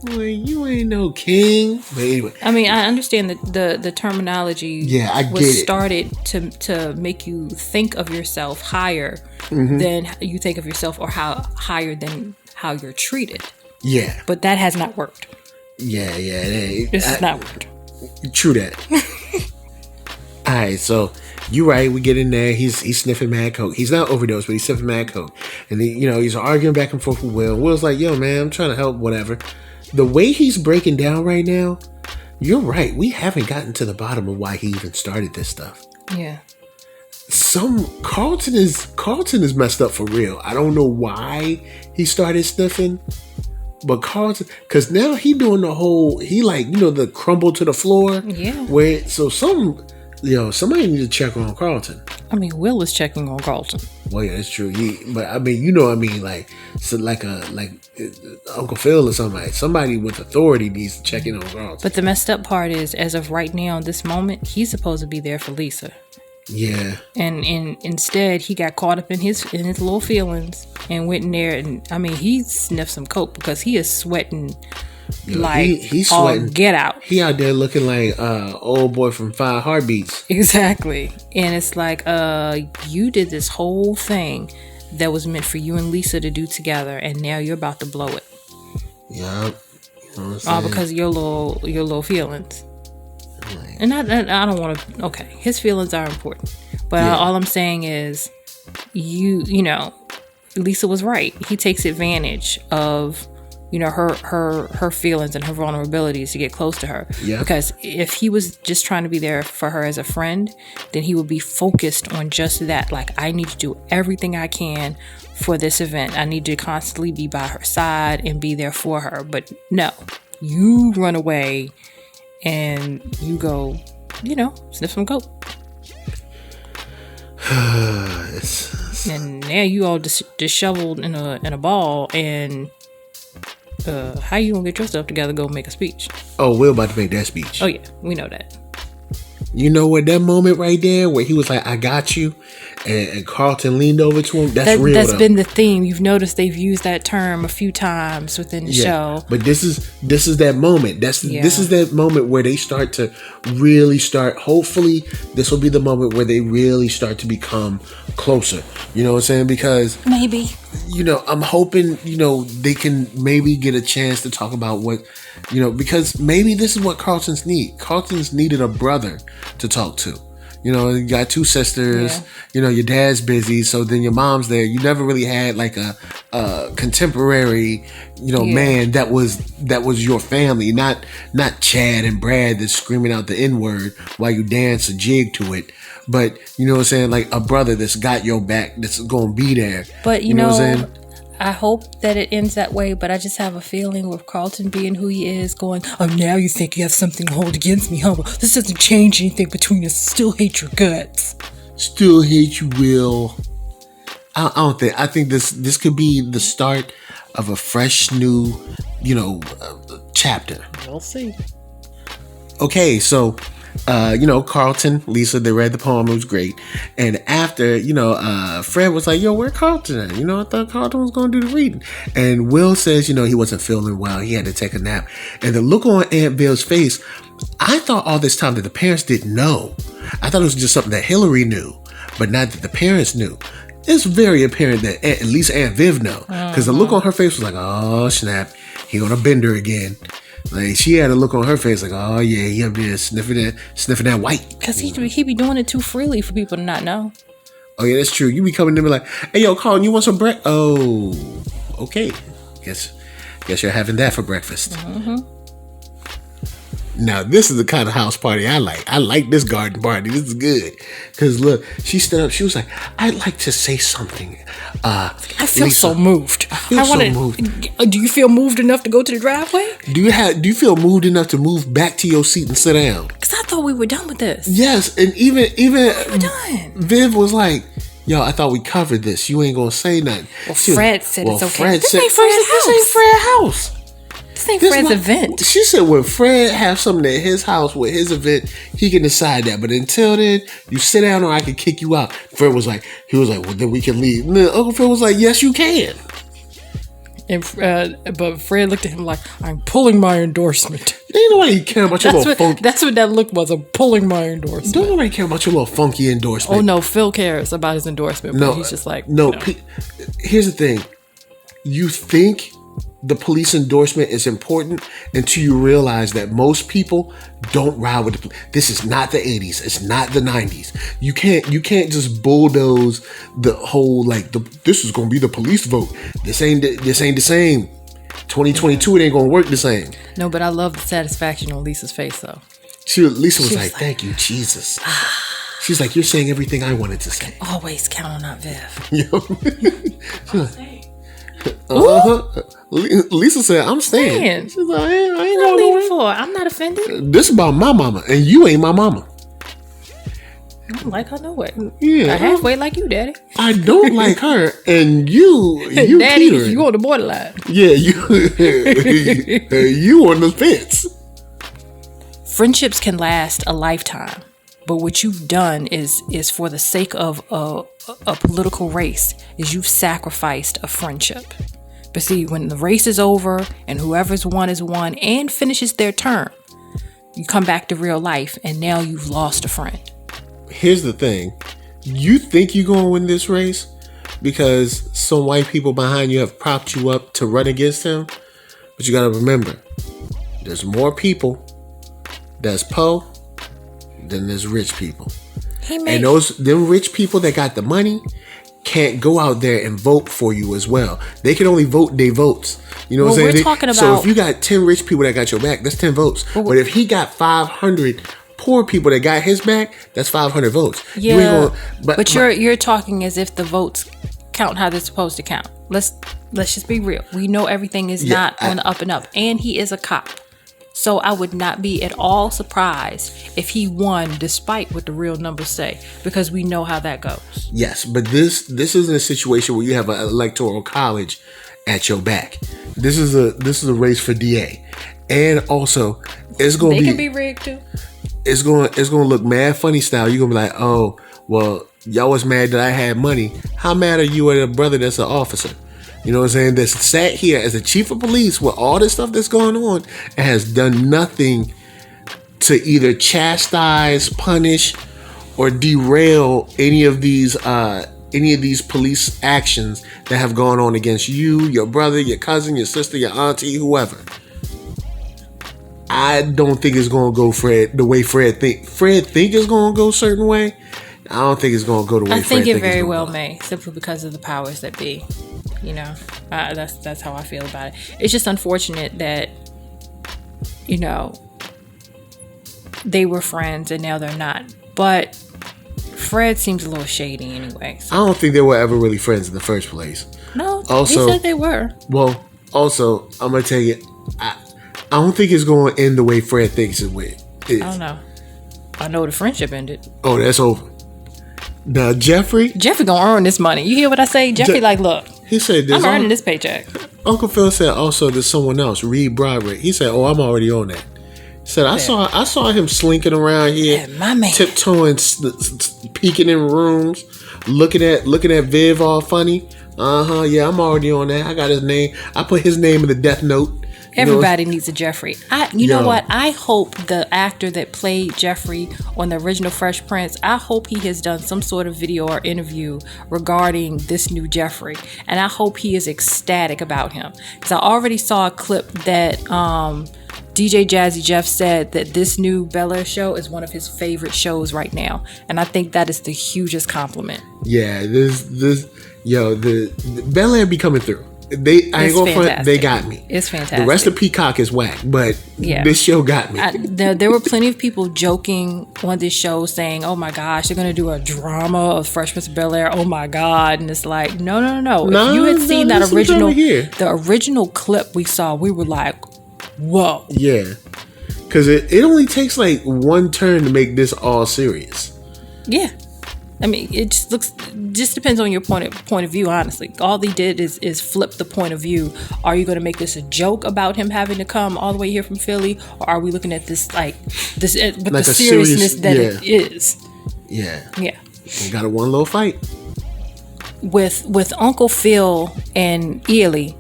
"Well, you ain't no king." But anyway, I mean, I understand that the terminology. Yeah, I was get it. Started to make you think of yourself higher than you think of yourself, or higher than how you're treated. Yeah, but that has not worked. Yeah. This has not worked. True that. All right, so you're right. We get in there. He's sniffing mad coke. He's not overdosed, but he's sniffing mad coke. And then, he's arguing back and forth with Will. Will's like, "Yo, man, I'm trying to help. Whatever." The way he's breaking down right now, you're right. We haven't gotten to the bottom of why he even started this stuff. Yeah. Carlton is messed up for real. I don't know why he started sniffing. But Carlton, because now he doing the whole, the crumble to the floor. Yeah. Somebody need to check on Carlton. I mean, Will is checking on Carlton. Well, yeah, that's true. Like Uncle Phil or somebody. Somebody with authority needs to check in on Carlton. But the messed up part is, as of right now, in this moment, he's supposed to be there for Lisa. Yeah. And instead, he got caught up in his little feelings and went in there, and I mean, he sniffed some coke because he is sweating he's sweating. All get out. He out there looking like old boy from 5 Heartbeats. Exactly. And it's like, you did this whole thing that was meant for you and Lisa to do together, and now you're about to blow it. Yep. All because of your little feelings. And I don't want to. Okay, his feelings are important, but all I'm saying is, Lisa was right. He takes advantage of, her feelings and her vulnerabilities to get close to her. Yeah. Because if he was just trying to be there for her as a friend, then he would be focused on just that. Like, I need to do everything I can for this event. I need to constantly be by her side and be there for her. But no, you run away. And you go, sniff some coke. And now you all disheveled in a ball. And how you gonna get yourself together? Go make a speech. Oh, we're about to make that speech. Oh yeah, we know that. You know what? That moment right there where he was like, "I got you," and Carlton leaned over to him. That's real. That's been the theme. You've noticed they've used that term a few times within the show. But this is that moment. This is that moment where they start to really start. Hopefully, this will be the moment where they really start to become closer. You know what I'm saying? Because maybe. I'm hoping, they can maybe get a chance to talk about what, because maybe this is what Carlton's need. Carlton's needed a brother to talk to. You got 2 sisters, your dad's busy, so then your mom's there. You never really had like a contemporary, man that was your family, not Chad and Brad that's screaming out the N-word while you dance a jig to it. But you know what I'm saying, like a brother that's got your back, that's gonna be there. But you know what I'm saying? I hope that it ends that way, but I just have a feeling with Carlton being who he is, going, "Oh, now you think you have something to hold against me, huh? Well, this doesn't change anything between us. Still hate your guts. Still hate you, Will." I don't think. I think this could be the start of a fresh new, chapter. We'll see. Okay, so. Carlton, Lisa, they read the poem. It was great. And after, Fred was like, "Yo, where Carlton at? I thought Carlton was going to do the reading." And Will says, he wasn't feeling well. He had to take a nap. And the look on Aunt Bill's face, I thought all this time that the parents didn't know. I thought it was just something that Hillary knew. but not that the parents knew. It's very apparent that at least Aunt Viv know, because the look on her face was like, oh snap, he on a bender again. Like she had a look on her face like, oh yeah, he up there sniffing that white. Because he be doing it too freely for people to not know. Oh yeah, that's true. You be coming to me like, hey yo, Colin, you want some bread? Oh, okay. Guess you're having that for breakfast. Mm-hmm. Now, this is the kind of house party I like. I like this garden party. This is good. Because, look, she stood up. She was like, I'd like to say something. I feel Lisa, so moved. I moved. Do you feel moved enough to go to the driveway? Do you feel moved enough to move back to your seat and sit down? Because I thought we were done with this. Yes, and even we were done. Viv was like, yo, I thought we covered this. You ain't going to say nothing. Well, Fred said it's okay. This ain't Fred's house. This ain't Fred's event. She said when Fred have something at his house with his event, he can decide that. But until then, you sit down or I can kick you out. Fred was like, well, then we can leave. And then Uncle Fred was like, yes, you can. And but Fred looked at him like, I'm pulling my endorsement. Ain't nobody care about your little funky. That's what that look was. I'm pulling my endorsement. Don't nobody care about your little funky endorsement. Oh no, Phil cares about his endorsement. But he's just like, no. Here's the thing. You think the police endorsement is important until you realize that most people don't ride with the police. This is not the 80s. It's not the 90s. You can't just bulldoze the whole this is gonna be the police vote. This ain't the same. 2022 it ain't gonna work the same. No, but I love the satisfaction on Lisa's face though. Lisa was like, thank you, Jesus. She's like, you're saying everything I wanted to say. Always count on Aunt Viv. Lisa said, I'm staying. She's like, I ain't going nowhere. For. I'm not offended. This is about my mama, and you ain't my mama. I don't like her no way. Yeah, I halfway like you, Daddy. I don't like her, and you Daddy, Peter. You on the borderline. Yeah, you on the fence. Friendships can last a lifetime, but what you've done is for the sake of a political race, is you've sacrificed a friendship. But see, when the race is over and whoever's won is won and finishes their term, you come back to real life and now you've lost a friend. Here's the thing. You think you're going to win this race because some white people behind you have propped you up to run against him. But you got to remember, there's more people that's po than there's rich people. And them rich people that got the money can't go out there and vote for you as well. They can only vote their votes. You know what I'm saying? So if you got 10 rich people that got your back, that's 10 votes. But if he got 500 poor people that got his back, that's 500 votes. Yeah, but you're talking as if the votes count how they're supposed to count. Let's just be real. We know everything is not on the up and up. And he is a cop. So I would not be at all surprised if he won despite what the real numbers say, because we know how that goes. Yes, but this isn't a situation where you have an electoral college at your back. This is a race for DA. And also they can be rigged too. It's going to look mad funny style. You're going to be like, "Oh, well, y'all was mad that I had money. How mad are you at a brother that's an officer?" You know what I'm saying? That's sat here as a chief of police with all this stuff that's going on and has done nothing to either chastise, punish, or derail any of these police actions that have gone on against you, your brother, your cousin, your sister, your auntie, whoever. I don't think it's going to go the way Fred think. Fred think it's going to go a certain way. I don't think it's going to go the way Fred think it's going to go. I think it very well may, simply because of the powers that be. You know, that's how I feel about it. It's just unfortunate that, you know, they were friends and now they're not. But Fred seems a little shady anyway. So. I don't think they were ever really friends in the first place. No, he said they were. Well, also, I'm going to tell you, I don't think it's going to end the way Fred thinks it will. I don't know. I know the friendship ended. Oh, that's over. Now, Jeffrey gonna earn this money. You hear what I say? Jeffrey, look. He said, I'm earning this paycheck. Uncle Phil said also there's someone else, Reed Broderick. He said, oh, I'm already on that. He said, I saw him slinking around here, tiptoeing, peeking in rooms, looking at Viv all funny. Yeah, I'm already on that. I got his name. I put his name in the death note. Everybody needs a Jeffrey. You know Yo. what? I hope the actor that played Jeffrey on the original Fresh Prince, I hope he has done some sort of video or interview regarding this new Jeffrey. And I hope he is ecstatic about him. Because I already saw a clip that DJ Jazzy Jeff said that this new Bel-Air show is one of his favorite shows right now. And I think that is the hugest compliment. Yeah, the Bel-Air be coming through. I ain't gonna front, they got me. It's fantastic. The rest of Peacock is whack, but this show got me. There were plenty of people joking on this show saying, "Oh my gosh, they're gonna do a drama of Fresh Prince of Bel-Air." Oh my god! And it's like, no. If you had seen that the original clip we saw, we were like, "Whoa!" Yeah, because it only takes like one turn to make this all serious. Yeah. I mean, it just depends on your point of view, honestly. All they did is flip the point of view. Are you going to make this a joke about him having to come all the way here from Philly? Or are we looking at this with the seriousness that it is? Yeah. Yeah. We got a one little fight. With Uncle Phil and Olly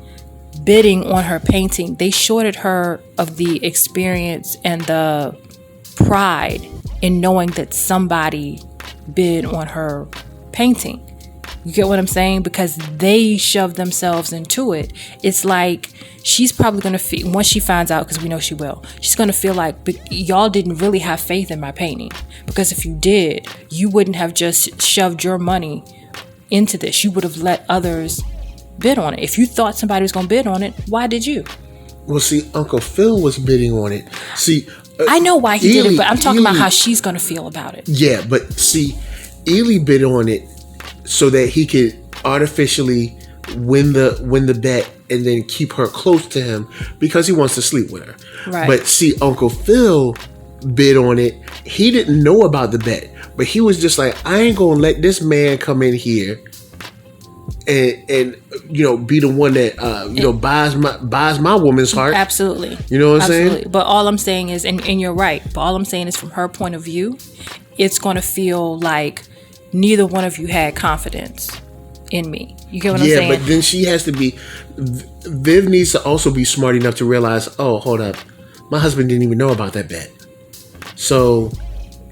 bidding on her painting, they shorted her of the experience and the pride in knowing that somebody bid on her painting. You get what I'm saying? Because they shoved themselves into it. It's like she's probably going to feel, once she finds out, because we know she will, she's going to feel like, but y'all didn't really have faith in my painting. Because if you did, you wouldn't have just shoved your money into this. You would have let others bid on it. If you thought somebody was going to bid on it, why did you? Well, see, Uncle Phil was bidding on it. See, I know why he did it, but I'm talking about how she's going to feel about it. Yeah, but see, Olly bid on it so that he could artificially win the bet and then keep her close to him because he wants to sleep with her. Right. But see, Uncle Phil bid on it. He didn't know about the bet, but he was just like, I ain't gonna let this man come in here and be the one that buys my woman's heart. Absolutely. You know what I'm saying? But all I'm saying is, and you're right, but all I'm saying is from her point of view, it's going to feel like neither one of you had confidence in me. You get what I'm saying? Yeah, but then she has to be, Viv needs to also be smart enough to realize, oh, hold up, my husband didn't even know about that bet. So,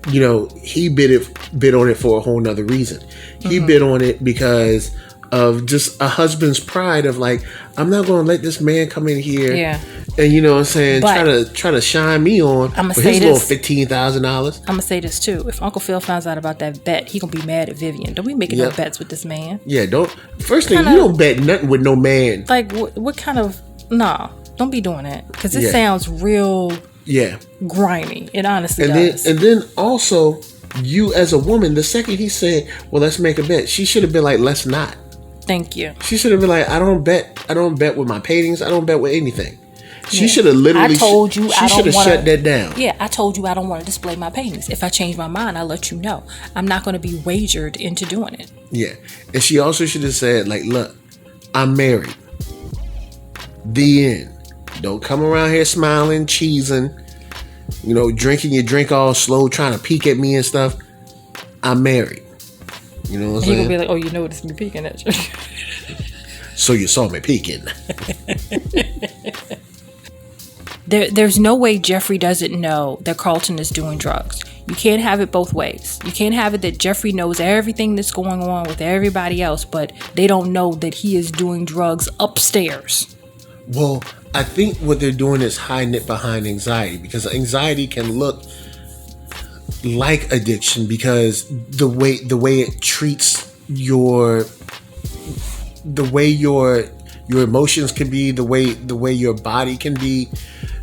he bid on it for a whole nother reason. He bid on it because of just a husband's pride of like, I'm not going to let this man come in here. Yeah. And you know what I'm saying, try to shine me on for his little $15,000. I'm gonna say this too. If Uncle Phil finds out about that bet, he gonna be mad at Vivian. Don't be making no bets with this man. Yeah, first thing, you don't bet nothing with no man. Like what kind of don't be doing that, because it sounds real grimy. It honestly does. And then also, you as a woman, the second he said, well, let's make a bet, she should have been like, let's not. Thank you. She should have been like, I don't bet with my paintings, I don't bet with anything. She should have literally. I told you she should have shut that down. Yeah, I told you I don't want to display my paintings. If I change my mind, I'll let you know. I'm not going to be wagered into doing it. Yeah, and she also should have said, like, look, I'm married. The end. Don't come around here smiling, cheesing, drinking your drink all slow, trying to peek at me and stuff. I'm married. You know what I'm saying? You're going to be like, oh, you noticed me peeking at you. So you saw me peeking. There's no way Jeffrey doesn't know that Carlton is doing drugs. You can't have it both ways. You can't have it that Jeffrey knows everything that's going on with everybody else, but they don't know that he is doing drugs upstairs. Well, I think what they're doing is hiding it behind anxiety, because anxiety can look like addiction because the way it treats your emotions can be, the way your body can be,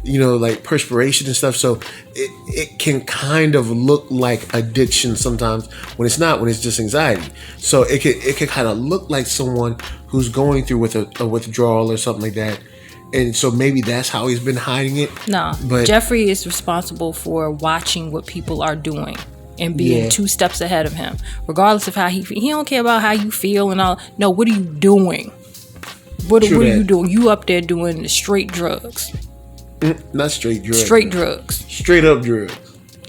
like perspiration and stuff. So it can kind of look like addiction sometimes when it's not, when it's just anxiety. So it could kind of look like someone who's going through with a withdrawal or something like that. And so maybe that's how he's been hiding it. No, but Jeffrey is responsible for watching what people are doing and being 2 steps ahead of him, regardless of how he don't care about how you feel and all. No, what are you doing? What are you doing? You up there doing straight drugs. Not straight drugs. Straight drugs. Straight up drugs.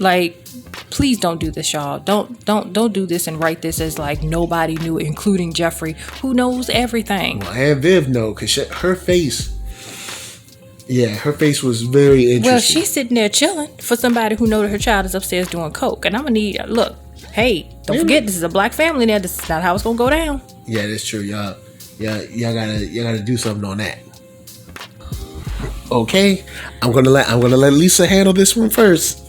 Like, please don't do this, y'all. Don't do this and write this as like nobody knew, including Jeffrey, who knows everything. Well, and Viv know, because her face, Yeah, her face was very interesting. Well, she's sitting there chilling for somebody who know that her child is upstairs doing coke, and I'm gonna need look. Hey, don't forget this is a black family now. This is not how it's gonna go down. Yeah, that's true, y'all. Y'all gotta do something on that. Okay, I'm gonna let Lisa handle this one first.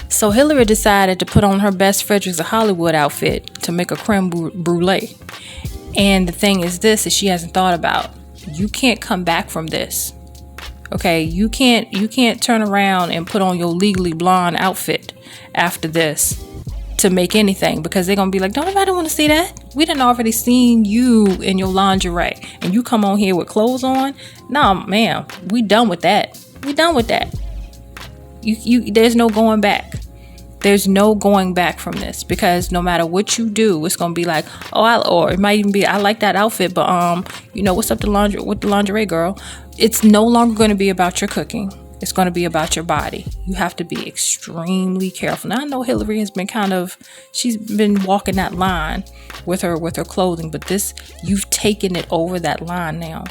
So Hillary decided to put on her best Fredericks of Hollywood outfit to make a creme brulee. And the thing is this, that she hasn't thought about. You can't come back from this. Okay, you can't turn around and put on your Legally Blonde outfit after this to make anything, because they're gonna be like, don't nobody want to see that. We done already seen you in your lingerie, and you come on here with clothes on. No, ma'am, we done with that. We done with that. You there's no going back. There's no going back from this, because no matter what you do, it's gonna be like, or it might even be, I like that outfit, but what's up with the lingerie girl? It's no longer going to be about your cooking. It's going to be about your body. You have to be extremely careful. Now I know Hillary has been she's been walking that line with her clothing, but you've taken it over that line now,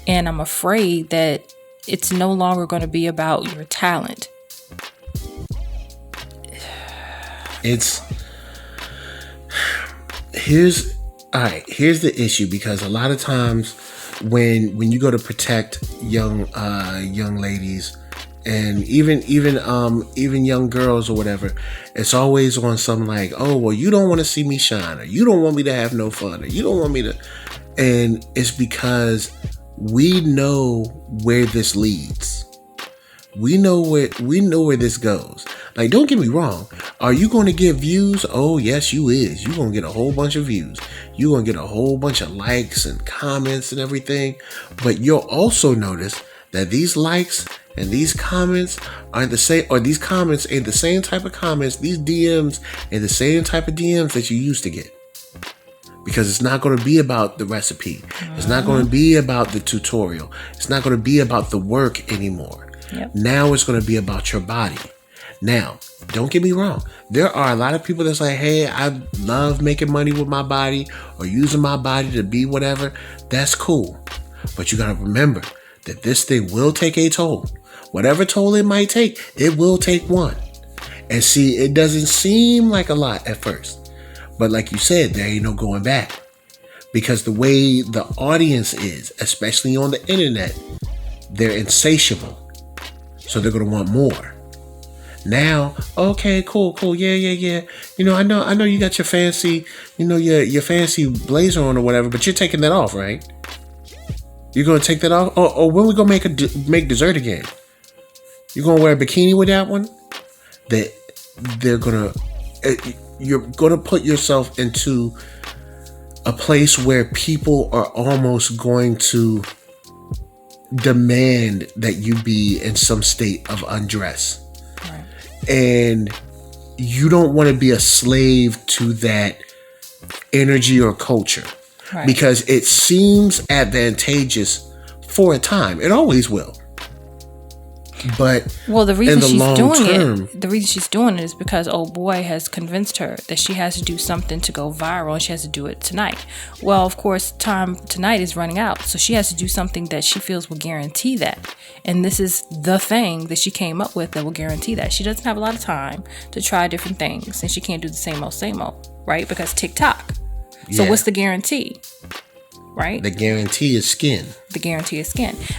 and I'm afraid that it's no longer going to be about your talent. Here's the issue, because a lot of times when you go to protect young ladies, and even young girls or whatever, it's always on something like, oh, well, you don't want to see me shine, or you don't want me to have no fun, or you don't want me to, and it's because we know where this leads. We know where this goes. Like, don't get me wrong. Are you going to get views? Oh, yes, you is. You're going to get a whole bunch of views. You're going to get a whole bunch of likes and comments and everything. But you'll also notice that these likes and these comments aren't the same, or these comments ain't the same type of comments. These DMs ain't the same type of DMs that you used to get. Because it's not going to be about the recipe. It's not going to be about the tutorial. It's not going to be about the work anymore. Yep. Now it's going to be about your body. Now, don't get me wrong. There are a lot of people that's like, hey, I love making money with my body, or using my body to be whatever. That's cool. But you got to remember that this thing will take a toll. Whatever toll it might take, it will take one. And see, it doesn't seem like a lot at first. But like you said, there ain't no going back. Because the way the audience is, especially on the internet, they're insatiable. So they're going to want more. Now, okay, cool. Yeah. I know you got your fancy, your fancy blazer on or whatever, but you're taking that off, right? You're going to take that off? Or when we going to make dessert again? You're going to wear a bikini with that one? You're going to put yourself into a place where people are almost going to demand that you be in some state of undress. Right. And you don't want to be a slave to that energy or culture. Right. Because it seems advantageous for a time. It always will. But the reason she's doing it is because old boy has convinced her that she has to do something to go viral, and she has to do it tonight. Well, of course, time tonight is running out, so she has to do something that she feels will guarantee that. And this is the thing that she came up with that will guarantee that. She doesn't have a lot of time to try different things, and she can't do the same old, right? Because TikTok. So what's the guarantee? Right? The guarantee is skin.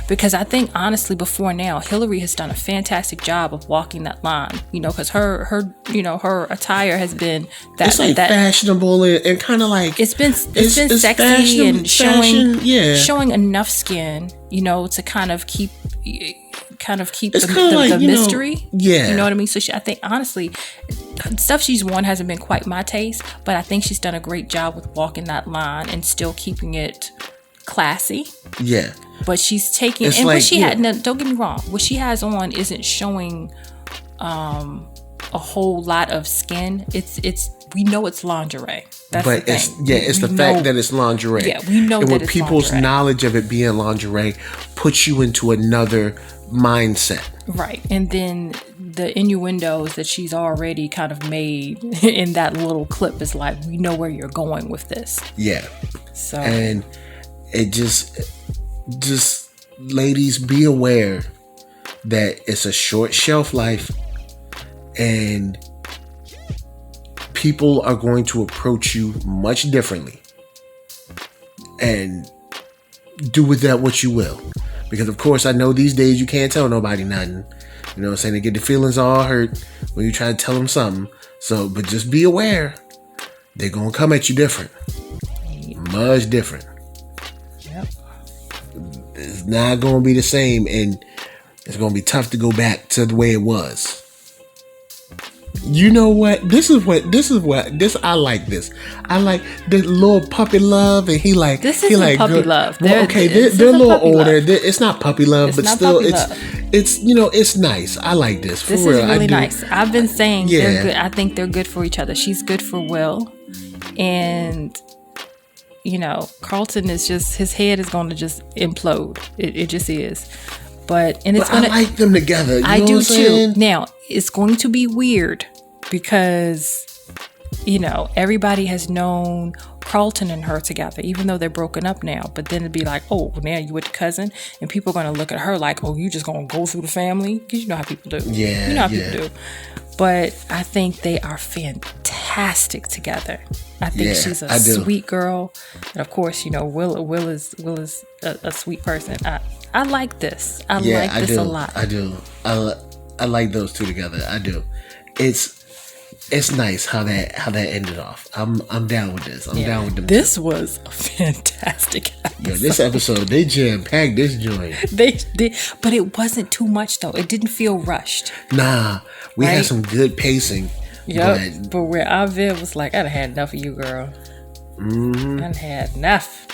Because I think, honestly, before now, Hillary has done a fantastic job of walking that line, because her attire has been it's like fashionable and kind of like it's been sexy and showing enough skin, to kind of keep the mystery. Yeah. You know what I mean? So I think, honestly, stuff she's worn hasn't been quite my taste, but I think she's done a great job with walking that line and still keeping it classy. Yeah. But she's taking, it's, and what she had, don't get me wrong, what she has on isn't showing a whole lot of skin. We know it's lingerie. That's the thing. It's the fact that it's lingerie. Yeah, we know and that when it's people's lingerie. knowledge of it being lingerie puts you into another mindset. Right. And then the innuendos that she's already kind of made in that little clip is like, we know where you're going with this. Yeah. So, and it just ladies, be aware that it's a short shelf life and people are going to approach you much differently. And do with that what you will. Because, of course, I know these days you can't tell nobody nothing. You know what I'm saying? They get the feelings all hurt when you try to tell them something. So, but just be aware. They're going to come at you different. Much different. Yep. It's not going to be the same. And it's going to be tough to go back to the way it was. You know what? I like this. I like the little puppy love, and he like this isn't like puppy love. Well, okay, they're a little older. It's not puppy love, but still, it's it's nice. I like this. For this real, is really nice. I've been saying they're good. I think they're good for each other. She's good for Will, and Carlton is just, his head is going to just implode. It just is. But I like them together. I do too. Now, it's going to be weird because, everybody has known Carlton and her together, even though they're broken up now. But then it'd be like, oh, now you with the cousin, and people are going to look at her like, oh, you just going to go through the family? Because you know how people do. Yeah. You know how people do. But I think they are fantastic together. I think she's a sweet girl. And of course, Will is a sweet person. I like this. I like this a lot. I do. I like those two together. I do. It's nice how that ended off. I'm down with this. I'm down with them. This was a fantastic episode. Yo, this episode, they jam-packed this joint. They did, but it wasn't too much though. It didn't feel rushed. Nah, we had some good pacing. Yep, but where Avid was like, I'd have had enough of you, girl. Mm-hmm. I'd had enough.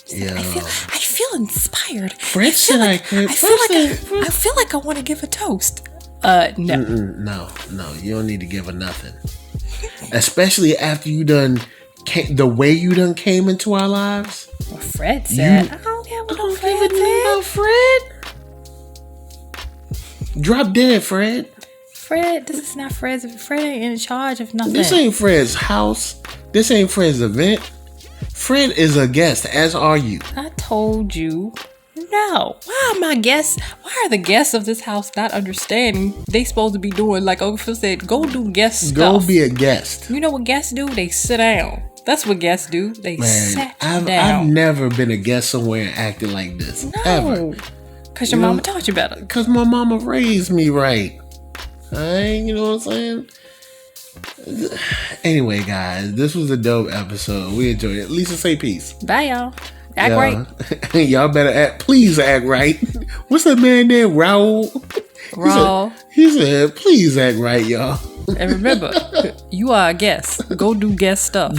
Yeah. I feel inspired. Fred said I could. I feel like I want to give a toast. No. No, you don't need to give her nothing. Especially after you done the way you done came into our lives. Well, Fred said, I don't care what no Fred said. Drop dead, Fred. Fred, this is not Fred's. Fred ain't in charge of nothing. This ain't Fred's house. This ain't Fred's event. Fred is a guest, as are you. I told you. No. Why are the guests of this house not understanding they supposed to be doing, like Uncle Phil said, go do guest stuff. Go be a guest. You know what guests do? They sit down. That's what guests do. They sit down. I've never been a guest somewhere and acted like this. No. Ever. Because your mama taught you better. Because my mama raised me right. You know what I'm saying? Anyway, guys, this was a dope episode. We enjoyed it. Lisa, say peace. Bye, y'all. Act right. Y'all better please act right. What's that man name? Raul? He said, please act right, y'all. And remember, you are a guest. Go do guest stuff.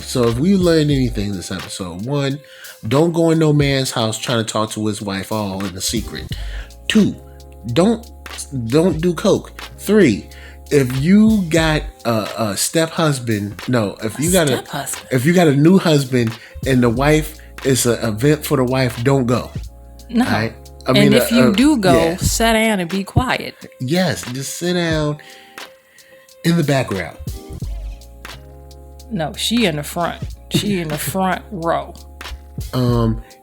So if we learned anything this episode, 1, don't go in no man's house trying to talk to his wife all in a secret. 2, don't do coke. 3, if you got a step husband, if you got a new husband and the wife is an event for the wife, don't go. No. Right? If you do go, sit down and be quiet. Yes, just sit down in the background. No, she in the front. She in the front row.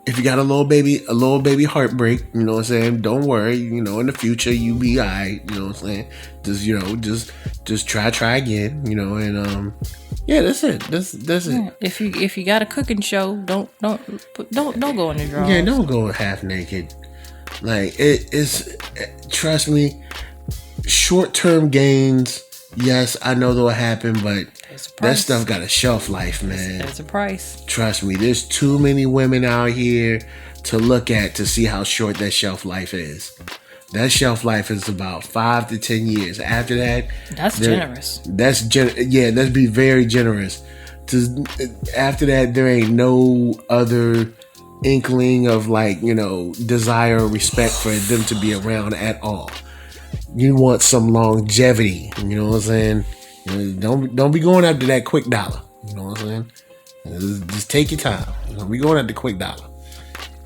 If you got a little baby heartbreak, you know what I'm saying, don't worry, in the future you be alright, you know what I'm saying, just try again, and that's it. That's it. If you got a cooking show, don't go in the drawers. Yeah, don't go half naked. Like it's trust me, short-term gains, yes, I know they'll happen, but that stuff got a shelf life, man. There's a price. Trust me, there's too many women out here to look at to see how short that shelf life is. That shelf life is about 5 to 10 years. After that, that's generous. Let's be very generous. After that, there ain't no other inkling of desire or respect for them to be around at all. You want some longevity, you know what I'm saying? Don't be going after that quick dollar. You know what I'm saying? Just take your time. Don't be going after the quick dollar.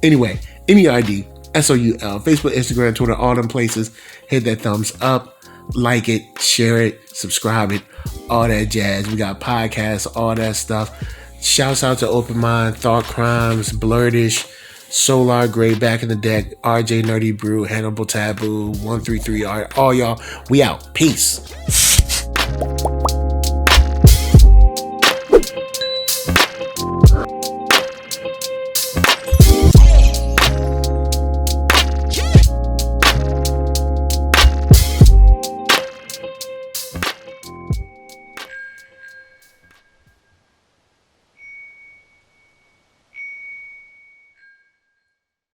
Anyway, NERD, SOUL, Facebook, Instagram, Twitter, all them places. Hit that thumbs up, like it, share it, subscribe it, all that jazz. We got podcasts, all that stuff. Shouts out to Open Mind, Thought Crimes, Blurtish, Solar Gray back in the deck, RJ Nerdy Brew, Hannibal Taboo, 133 all y'all. We out. Peace.